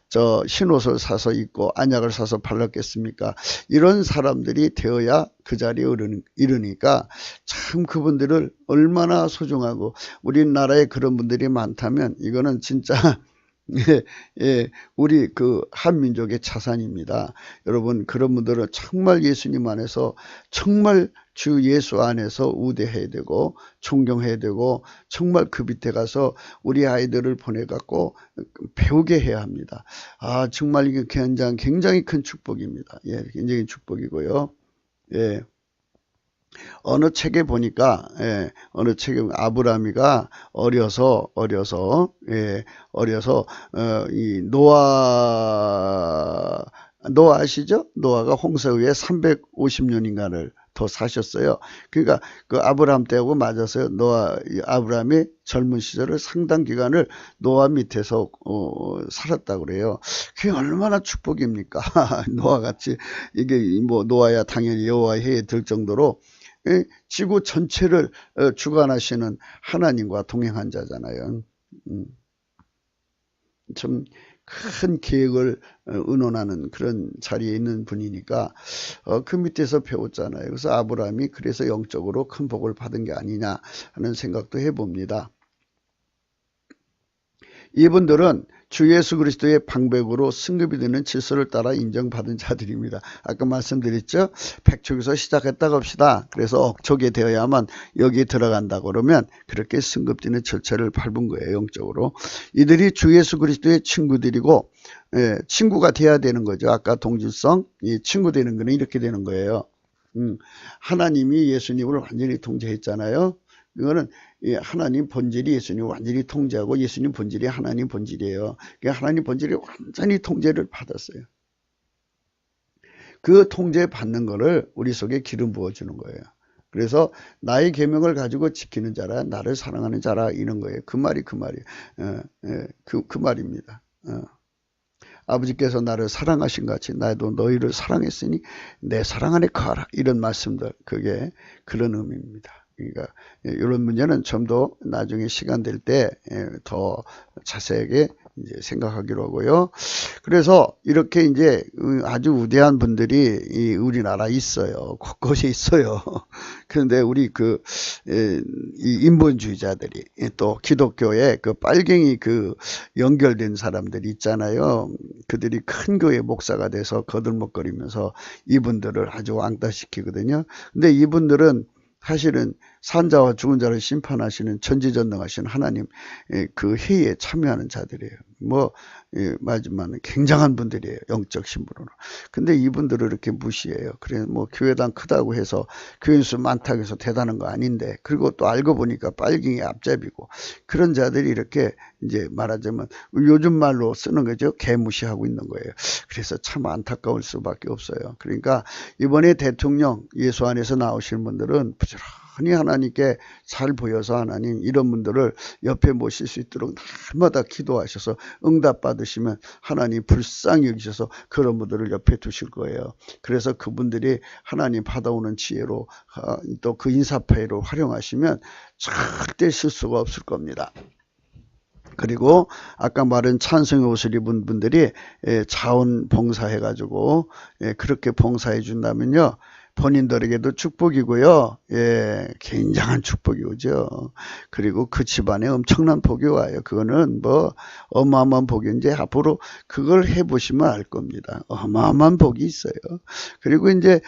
A: 저 흰옷을 사서 입고 안약을 사서 발랐겠습니까? 이런 사람들이 되어야 그 자리에 이르니까 참 그분들을 얼마나 소중하고 우리나라에 그런 분들이 많다면 이거는 진짜 우리 그 한민족의 자산입니다. 여러분 그런 분들은 정말 예수님 안에서 정말 주 예수 안에서 우대해야 되고 존경해야 되고 정말 그 밑에 가서 우리 아이들을 보내갖고 배우게 해야 합니다. 정말 이게 굉장히 큰 축복입니다. 굉장히 축복이고요. 어느 책에 보니까 어느 책에 아브라함이가 어려서 이 노아 아시죠? 노아가 홍수 후에 350년인가를 더 사셨어요. 그러니까 그 아브라함 때하고 맞았어요. 아브라함이 젊은 시절을 상당 기간을 노아 밑에서 살았다고 그래요. 그게 얼마나 축복입니까? 노아같이 이게 노아야 당연히 여호와의 회에 들 정도로 지구 전체를 주관하시는 하나님과 동행한 자잖아요. 좀 큰 계획을 의논하는 그런 자리에 있는 분이니까 그 밑에서 배웠잖아요. 그래서 아브라함이 그래서 영적으로 큰 복을 받은 게 아니냐 하는 생각도 해봅니다. 이분들은 주 예수 그리스도의 방백으로 승급이 되는 질서를 따라 인정받은 자들입니다. 아까 말씀드렸죠? 백촉에서 시작했다고 합시다. 그래서 억촉이 되어야만 여기에 들어간다 그러면 그렇게 승급되는 절차를 밟은 거예요. 영적으로. 이들이 주 예수 그리스도의 친구들이고 친구가 돼야 되는 거죠. 아까 동질성, 친구 되는 거는 이렇게 되는 거예요. 하나님이 예수님을 완전히 통제했잖아요. 이거는 하나님 본질이 예수님 완전히 통제하고 예수님 본질이 하나님 본질이에요. 하나님 본질이 완전히 통제를 받았어요. 그 통제 받는 거를 우리 속에 기름 부어주는 거예요. 그래서 나의 계명을 가지고 지키는 자라, 나를 사랑하는 자라, 이런 거예요. 그 말이 그 말입니다. 아버지께서 나를 사랑하신 같이 나도 너희를 사랑했으니 내 사랑 안에 거하라, 이런 말씀들, 그게 그런 의미입니다. 그러니까 이런 문제는 좀 더 나중에 시간 될 때 더 자세하게 이제 생각하기로 하고요. 그래서 이렇게 이제 아주 위대한 분들이 이 우리나라에 있어요. 곳곳에 있어요. 그런데 우리 이 인본주의자들이 또 기독교에 그 빨갱이 연결된 사람들이 있잖아요. 그들이 큰 교회 목사가 돼서 거들먹거리면서 이분들을 아주 왕따시키거든요. 근데 이분들은 사실은 산자와 죽은 자를 심판하시는 전지전능하신 하나님 그 회의에 참여하는 자들이에요. 마지막에 굉장한 분들이에요. 영적 신분으로. 근데 이분들을 이렇게 무시해요. 그래 교회당 크다고 해서 교인 수 많다고 해서 대단한 거 아닌데, 그리고 또 알고 보니까 빨갱이 앞잡이고, 그런 자들이 이렇게 이제 말하자면 요즘 말로 쓰는 거죠. 개무시하고 있는 거예요. 그래서 참 안타까울 수밖에 없어요. 그러니까 이번에 대통령 예수 안에서 나오신 분들은 부지런히 하나님께 잘 보여서 하나님 이런 분들을 옆에 모실 수 있도록 날마다 기도하셔서 응답 받으시면 하나님 불쌍히 여기셔서 그런 분들을 옆에 두실 거예요. 그래서 그분들이 하나님 받아오는 지혜로 또 그 인사파이로 활용하시면 절대 실수가 없을 겁니다. 그리고 아까 말한 찬송의 옷을 입은 분들이 자원봉사해가지고 그렇게 봉사해 준다면요, 본인들에게도 축복이고요. 굉장한 축복이 오죠. 그리고 그 집안에 엄청난 복이 와요. 그거는 어마어마한 복인데 앞으로 그걸 해보시면 알 겁니다. 어마어마한 복이 있어요. 그리고 이제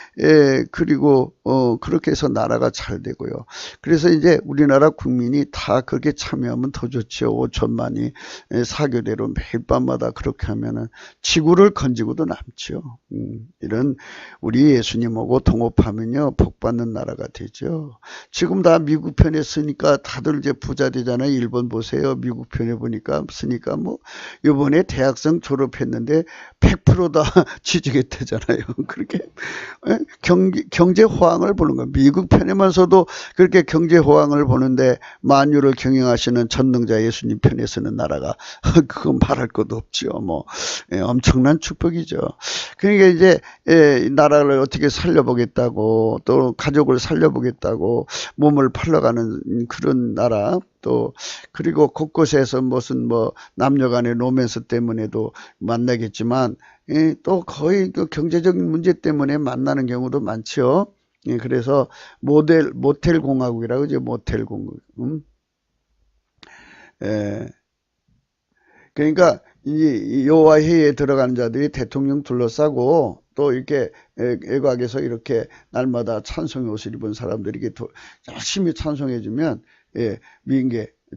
A: 그렇게 해서 나라가 잘 되고요. 그래서 이제 우리나라 국민이 다 그렇게 참여하면 더 좋죠. 5천만이 사교대로 매일 밤마다 그렇게 하면은 지구를 건지고도 남죠. 이런 우리 예수님하고 동업하면요 복받는 나라가 되죠. 지금 다 미국 편에 쓰니까 다들 이제 부자 되잖아요. 일본 보세요. 미국 편에 보니까 쓰니까 이번에 대학생 졸업했는데 100% 다 취직했대잖아요. 그렇게 경제 호황을 보는 거예요. 미국 편에만 서도 그렇게 경제 호황을 보는데 만유를 경영하시는 전능자 예수님 편에 쓰는 나라가 그건 말할 것도 없죠. 엄청난 축복이죠. 그러니까 이제 나라를 어떻게 살려보겠다고, 또 가족을 살려보겠다고 몸을 팔러가는 그런 나라, 또 그리고 곳곳에서 무슨 남녀간의 로맨스 때문에도 만나겠지만 또 거의 그 경제적인 문제 때문에 만나는 경우도 많죠. 그래서 모텔 공화국이라고 그러죠. 모텔 공화국. 그러니까 이 여호와 회의에 들어가는 자들이 대통령 둘러싸고 또 이렇게 애곽에서 이렇게 날마다 찬송의 옷을 입은 사람들이 이렇게 열심히 찬송해주면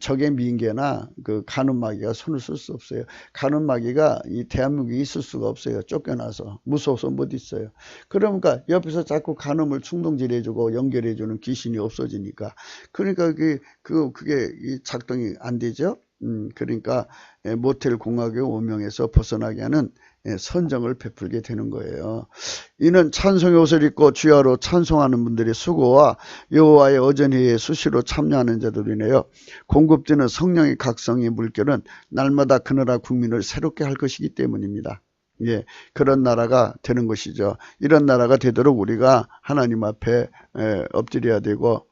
A: 적의 민계나 그 가늠마귀가 손을 쓸 수 없어요. 가늠마귀가 이 대한민국에 있을 수가 없어요. 쫓겨나서 무서워서 못 있어요. 그러니까 옆에서 자꾸 가늠을 충동질해주고 연결해주는 귀신이 없어지니까, 그러니까 그게 작동이 안 되죠. 그러니까 모텔 공화국의 오명에서 벗어나게 하는 선정을 베풀게 되는 거예요. 이는 찬송의 옷을 입고 주야로 찬송하는 분들의 수고와 여호와의 어전회의에 수시로 참여하는 자들로 인하여 공급되는 성령의 각성의 물결은 날마다 그 나라 국민을 새롭게 할 것이기 때문입니다. 그런 나라가 되는 것이죠. 이런 나라가 되도록 우리가 하나님 앞에 엎드려야 되고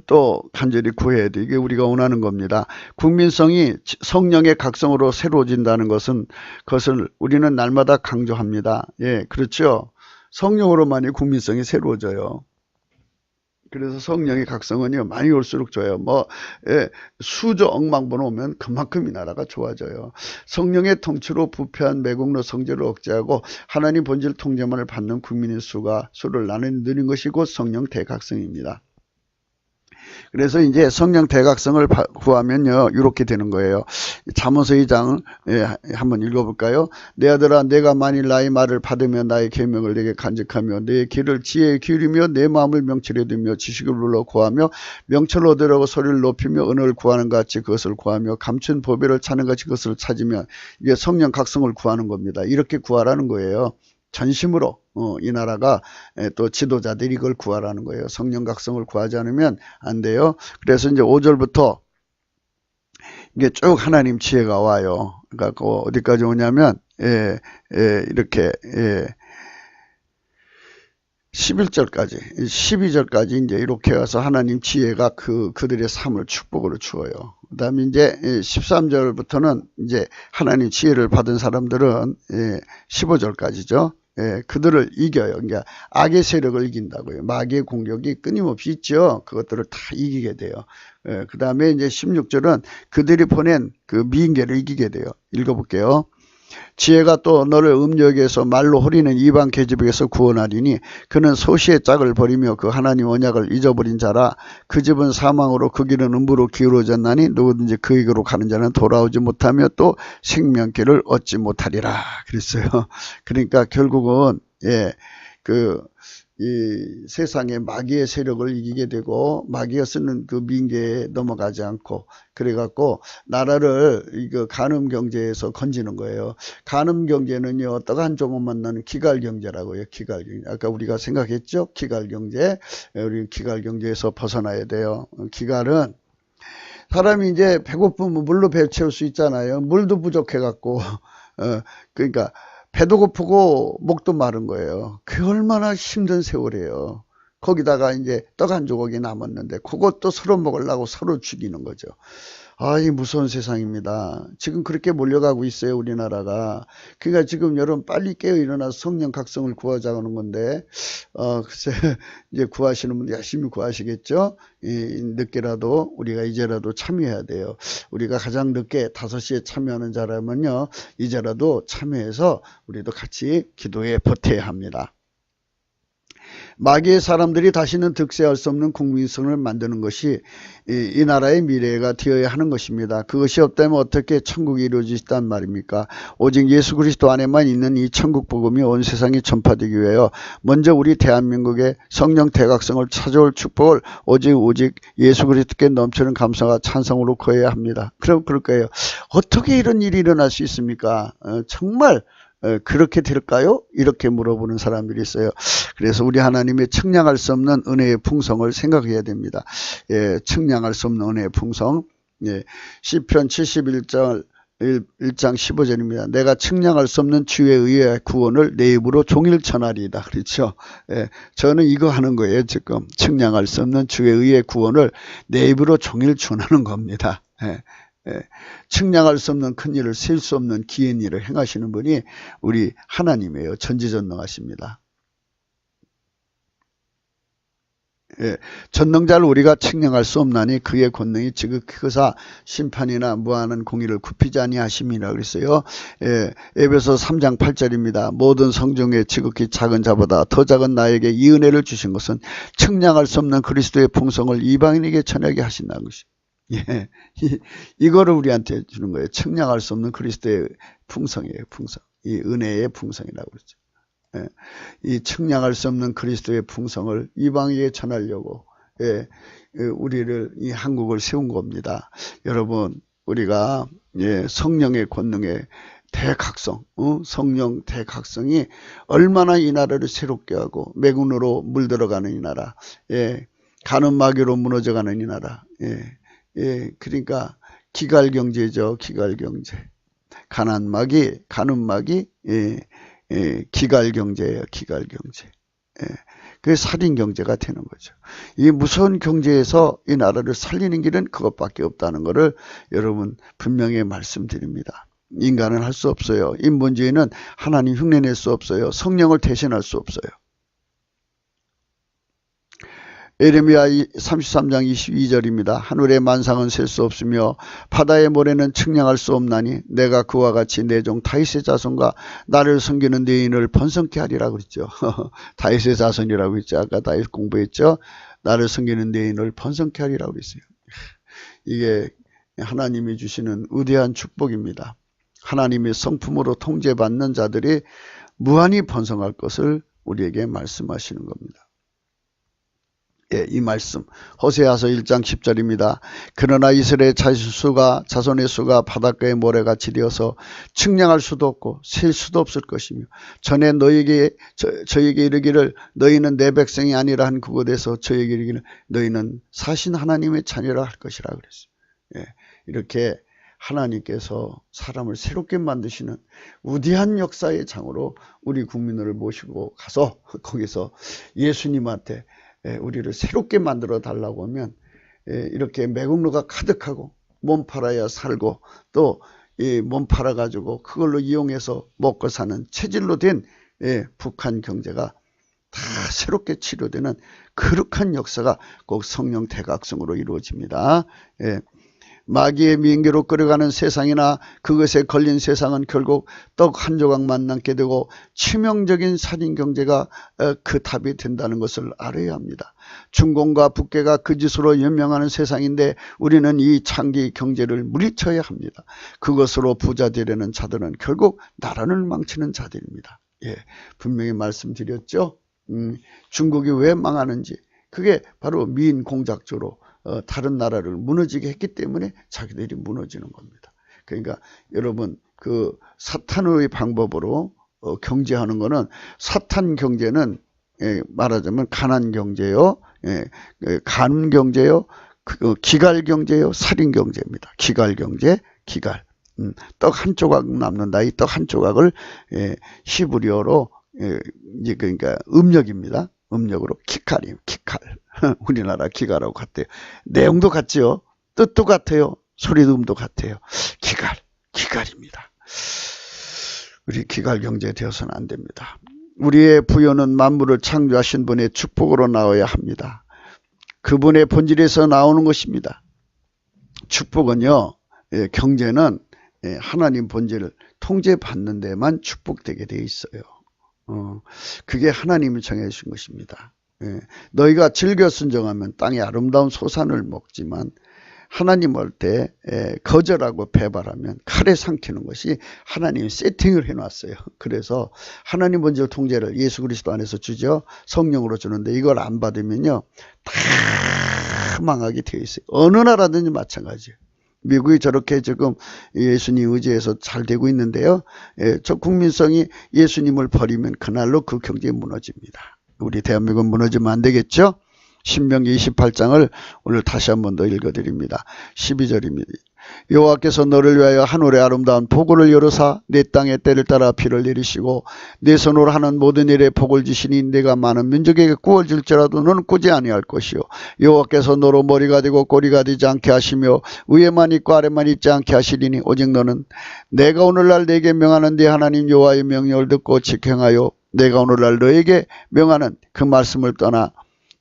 A: 또 간절히 구해야 돼. 이게 우리가 원하는 겁니다. 국민성이 성령의 각성으로 새로워진다는 그것을 우리는 날마다 강조합니다. 그렇죠. 성령으로만이 국민성이 새로워져요. 그래서 성령의 각성은요, 많이 올수록 좋아요. 수조 억만 번 오면 그만큼 이 나라가 좋아져요. 성령의 통치로 부패한 매국노 성제를 억제하고 하나님 본질 통제만을 받는 국민의 수를 나누는 것이 곧 성령 대각성입니다. 그래서 이제 성령 대각성을 구하면요, 이렇게 되는 거예요. 잠언서 2장 한번 읽어볼까요? 내 아들아, 내가 만일 나의 말을 받으며 나의 계명을 내게 간직하며 내 길을 지혜에 기울이며 내 마음을 명철에 두며 지식을 불러 구하며 명철을 얻으려고 소리를 높이며 은혜를 구하는 것 같이 그것을 구하며 감춘 보배를 찾는 것 같이 그것을 찾으면 이게 성령 각성을 구하는 겁니다. 이렇게 구하라는 거예요. 전심으로 이 나라가 또 지도자들이 이걸 구하라는 거예요. 성령 각성을 구하지 않으면 안 돼요. 그래서 이제 5절부터 이게 쭉 하나님 지혜가 와요. 그러니까 어디까지 오냐면 이렇게 11절까지 12절까지 이제 이렇게 가서 하나님 지혜가 그들의 삶을 축복으로 주어요. 그 다음에 이제 13절부터는 이제 하나님 지혜를 받은 사람들은 15절까지죠. 그들을 이겨요. 그러니까 악의 세력을 이긴다고요. 마귀의 공격이 끊임없이 있죠. 그것들을 다 이기게 돼요. 그 다음에 이제 16절은 그들이 보낸 그 미인계를 이기게 돼요. 읽어볼게요. 지혜가 또 너를 음욕에서 말로 호리는 이방 계집에게서 구원하리니 그는 소시의 짝을 버리며 그 하나님 언약을 잊어버린 자라. 그 집은 사망으로 그 길은 음부로 기울어졌나니 누구든지 그에게로 가는 자는 돌아오지 못하며 또 생명길을 얻지 못하리라 그랬어요. 그러니까 결국은 이 세상의 마귀의 세력을 이기게 되고 마귀가 쓰는 그 민계에 넘어가지 않고 그래갖고 나라를 이거 간음 경제에서 건지는 거예요. 간음 경제는요, 떡한 조금 만나는 기갈 경제라고요. 기갈 경제. 아까 우리가 생각했죠? 기갈 경제. 우리 기갈 경제에서 벗어나야 돼요. 기갈은 사람이 이제 배고프면 물로 배 채울 수 있잖아요. 물도 부족해갖고 그러니까. 배도 고프고 목도 마른 거예요. 그 얼마나 힘든 세월이에요. 거기다가 이제 떡 한 조각이 남았는데 그것도 서로 먹으려고 서로 죽이는 거죠. 이 무서운 세상입니다. 지금 그렇게 몰려가고 있어요, 우리나라가. 그러니까 지금 여러분 빨리 깨어 일어나서 성령 각성을 구하자는 건데, 글쎄, 이제 구하시는 분들 열심히 구하시겠죠? 늦게라도, 우리가 이제라도 참여해야 돼요. 우리가 가장 늦게 5시에 참여하는 자라면요, 이제라도 참여해서 우리도 같이 기도에 보태야 합니다. 마귀의 사람들이 다시는 득세할 수 없는 국민성을 만드는 것이 이 나라의 미래가 되어야 하는 것입니다. 그것이 없다면 어떻게 천국이 이루어지단 말입니까? 오직 예수 그리스도 안에만 있는 이 천국 복음이 온 세상에 전파되기 위하여 먼저 우리 대한민국의 성령 대각성을 찾아올 축복을 오직 예수 그리스도께 넘치는 감사와 찬성으로 구해야 합니다. 그럼 그럴 거예요. 어떻게 이런 일이 일어날 수 있습니까? 정말 그렇게 될까요? 이렇게 물어보는 사람들이 있어요. 그래서 우리 하나님의 측량할 수 없는 은혜의 풍성을 생각해야 됩니다. 측량할 수 없는 은혜의 풍성. 시편 71장 1장 15절입니다. 내가 측량할 수 없는 주의 의의 구원을 내 입으로 종일 전하리이다. 그렇죠? 저는 이거 하는 거예요. 지금 측량할 수 없는 주의 의의 구원을 내 입으로 종일 전하는 겁니다. 측량할 수 없는 큰 일을 셀 수 없는 기인 일을 행하시는 분이 우리 하나님이에요. 전지전능하십니다. 전능자를 우리가 측량할 수 없나니 그의 권능이 지극히사 심판이나 무한한 공의를 굽히지 아니하심이라 그랬어요. 에베소 3장 8절입니다. 모든 성중에 지극히 작은 자보다 더 작은 나에게 이 은혜를 주신 것은 측량할 수 없는 그리스도의 풍성을 이방인에게 전하게 하신다는 것이죠. 이거를 우리한테 주는 거예요. 측량할 수 없는 그리스도의 풍성이에요. 풍성. 이 은혜의 풍성이라고 그러죠. 이 측량할 수 없는 그리스도의 풍성을 이방에게 전하려고 우리를 이 한국을 세운 겁니다. 여러분, 우리가 성령의 권능의 대각성, 성령 대각성이 얼마나 이 나라를 새롭게 하고 매군으로 물들어가는 이 나라, 가는 마귀로 무너져가는 이 나라, 그러니까 기갈경제죠. 기갈경제. 가는 마귀, 기갈경제예요. 기갈경제. 그게 살인경제가 되는 거죠. 이 무서운 경제에서 이 나라를 살리는 길은 그것밖에 없다는 것을 여러분 분명히 말씀드립니다. 인간은 할 수 없어요. 인본주의는 하나님 흉내낼 수 없어요. 성령을 대신할 수 없어요. 예레미야 33장 22절입니다. 하늘의 만상은 셀 수 없으며 바다의 모래는 측량할 수 없나니 내가 그와 같이 내 종 다윗의 자손과 나를 섬기는 내 인을 번성케 하리라 그랬죠. 다윗의 자손이라고 했죠. 아까 다윗 공부했죠. 나를 섬기는 내 인을 번성케 하리라고 그랬어요. 이게 하나님이 주시는 위대한 축복입니다. 하나님의 성품으로 통제받는 자들이 무한히 번성할 것을 우리에게 말씀하시는 겁니다. 예, 이 말씀 호세아서 1장 10절입니다. 그러나 이스라엘 자손의 수가 바닷가의 모래같이 되어서 측량할 수도 없고 셀 수도 없을 것이며 전에 저에게 이르기를 너희는 내 백성이 아니라 한 그곳에서 저에게 이르기를 너희는 사신 하나님의 자녀라 할 것이라 그랬어요. 예, 이렇게 하나님께서 사람을 새롭게 만드시는 위대한 역사의 장으로 우리 국민을 모시고 가서 거기서 예수님한테 우리를 새롭게 만들어 달라고 하면 이렇게 매국노가 가득하고 몸 팔아야 살고 또 몸 팔아 가지고 그걸로 이용해서 먹고 사는 체질로 된 북한 경제가 다 새롭게 치료되는 거룩한 역사가 꼭 성령 대각성으로 이루어집니다. 마귀의 미인계로 끌어가는 세상이나 그것에 걸린 세상은 결국 떡 한 조각만 남게 되고 치명적인 살인 경제가 그 답이 된다는 것을 알아야 합니다. 중공과 북계가 그 짓으로 연명하는 세상인데 우리는 이 창기 경제를 물리쳐야 합니다. 그것으로 부자 되려는 자들은 결국 나라를 망치는 자들입니다. 예, 분명히 말씀드렸죠. 중국이 왜 망하는지 그게 바로 미인 공작조로 다른 나라를 무너지게 했기 때문에 자기들이 무너지는 겁니다. 그러니까 여러분 그 사탄의 방법으로 경제하는 거는 사탄 경제는 말하자면 가난 경제요, 간음 경제요, 기갈 경제요, 살인 경제입니다. 기갈 경제, 기갈. 떡 한 조각 남는다. 이 떡 한 조각을 히브리어로 이제 그러니까 음력입니다. 음력으로 키칼이에요. 키칼. 우리나라 기갈하고 같대요. 내용도 같죠. 뜻도 같아요. 소리음도 같아요. 기갈입니다. 우리 기갈 경제 되어서는 안 됩니다. 우리의 부여는 만물을 창조하신 분의 축복으로 나와야 합니다. 그분의 본질에서 나오는 것입니다. 축복은요, 경제는 하나님 본질을 통제받는 데만 축복되게 돼 있어요. 그게 하나님이 정해주신 것입니다. 너희가 즐겨 순종하면 땅의 아름다운 소산을 먹지만 하나님 올 때 거절하고 배발하면 칼에 삼키는 것이 하나님이 세팅을 해놨어요. 그래서 하나님 본질 통제를 예수 그리스도 안에서 주죠. 성령으로 주는데 이걸 안 받으면요 다 망하게 되어 있어요. 어느 나라든지 마찬가지예요. 미국이 저렇게 지금 예수님 의지해서 잘 되고 있는데요. 저 국민성이 예수님을 버리면 그날로 그 경제 무너집니다. 우리 대한민국은 무너지면 안 되겠죠? 신명기 28장을 오늘 다시 한 번 더 읽어드립니다. 12절입니다. 여호와께서 너를 위하여 하늘의 아름다운 보고를 열어사 내 땅에 때를 따라 비를 내리시고 내 손으로 하는 모든 일에 복을 주시니 내가 많은 민족에게 구원을 줄지라도 너는 꾸지 아니할 것이요 여호와께서 너로 머리가 되고 꼬리가 되지 않게 하시며 위에만 있고 아래만 있지 않게 하시리니 오직 너는 내가 오늘날 내게 명하는 네 하나님 여호와의 명령을 듣고 지켜하여 내가 오늘날 너에게 명하는 그 말씀을 떠나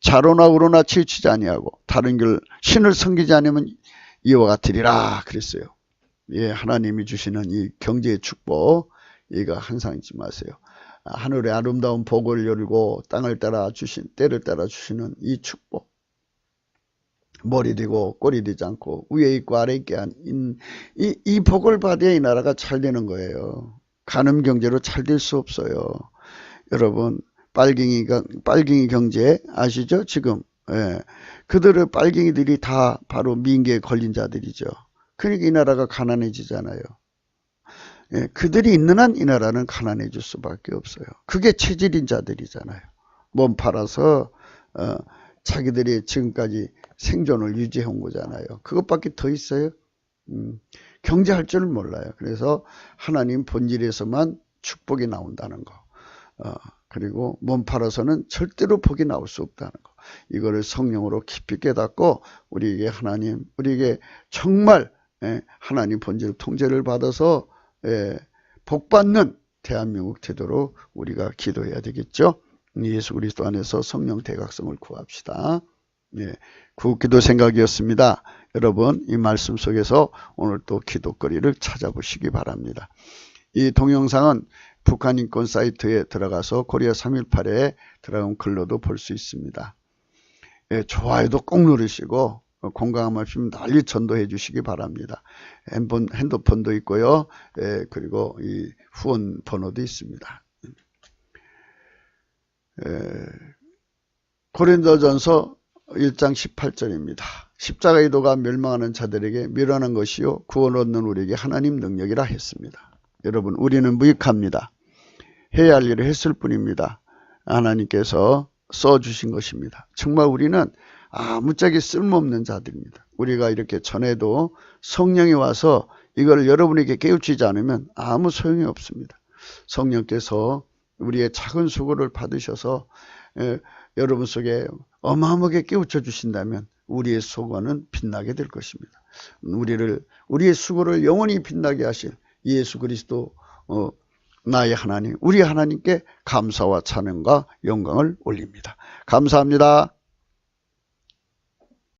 A: 자로나 우로나 치우치지 아니하고 다른 길 신을 섬기지 않으면 이와 같으리라 그랬어요. 예, 하나님이 주시는 이 경제의 축복 이거 항상 잊지 마세요. 하늘의 아름다운 복을 열고 땅을 따라 주신 때를 따라 주시는 이 축복 머리 되고 꼬리 되지 않고 위에 있고 아래 있게 한 이 복을 받아야 이 나라가 잘 되는 거예요. 간음 경제로 잘 될 수 없어요. 여러분 빨갱이 경제 아시죠? 지금 그들의 빨갱이들이 다 바로 미인계에 걸린 자들이죠. 그러니까 이 나라가 가난해지잖아요. 그들이 있는 한 이 나라는 가난해질 수밖에 없어요. 그게 체질인 자들이잖아요. 몸 팔아서 자기들이 지금까지 생존을 유지해온 거잖아요. 그것밖에 더 있어요? 경제할 줄 몰라요. 그래서 하나님 본질에서만 축복이 나온다는 거. 그리고 몸 팔아서는 절대로 복이 나올 수 없다는 거. 이거를 성령으로 깊이 깨닫고 우리에게 정말 하나님 본질 통제를 받아서 복받는 대한민국 되도록 우리가 기도해야 되겠죠. 예수 그리스도 안에서 성령 대각성을 구합시다. 구기도 생각이었습니다. 여러분 이 말씀 속에서 오늘 또 기도거리를 찾아보시기 바랍니다. 이 동영상은 북한 인권 사이트에 들어가서 코리아 318에 들어간 글로도 볼 수 있습니다. 예, 좋아요도 꼭 누르시고 공감하시면 널리 전도해 주시기 바랍니다. 핸드폰도 있고요. 예, 그리고 이 후원 번호도 있습니다. 고린도전서 1장 18절입니다. 십자가의 도가 멸망하는 자들에게 미련한 것이요 구원 얻는 우리에게 하나님 능력이라 했습니다. 여러분, 우리는 무익합니다. 해야 할 일을 했을 뿐입니다. 하나님께서 써주신 것입니다. 정말 우리는 아무짝에 쓸모없는 자들입니다. 우리가 이렇게 전에도 성령이 와서 이걸 여러분에게 깨우치지 않으면 아무 소용이 없습니다. 성령께서 우리의 작은 수고를 받으셔서 여러분 속에 어마어마하게 깨우쳐 주신다면 우리의 수고는 빛나게 될 것입니다. 우리의 수고를 영원히 빛나게 하실 예수 그리스도 나의 하나님, 우리 하나님께 감사와 찬양과 영광을 올립니다. 감사합니다.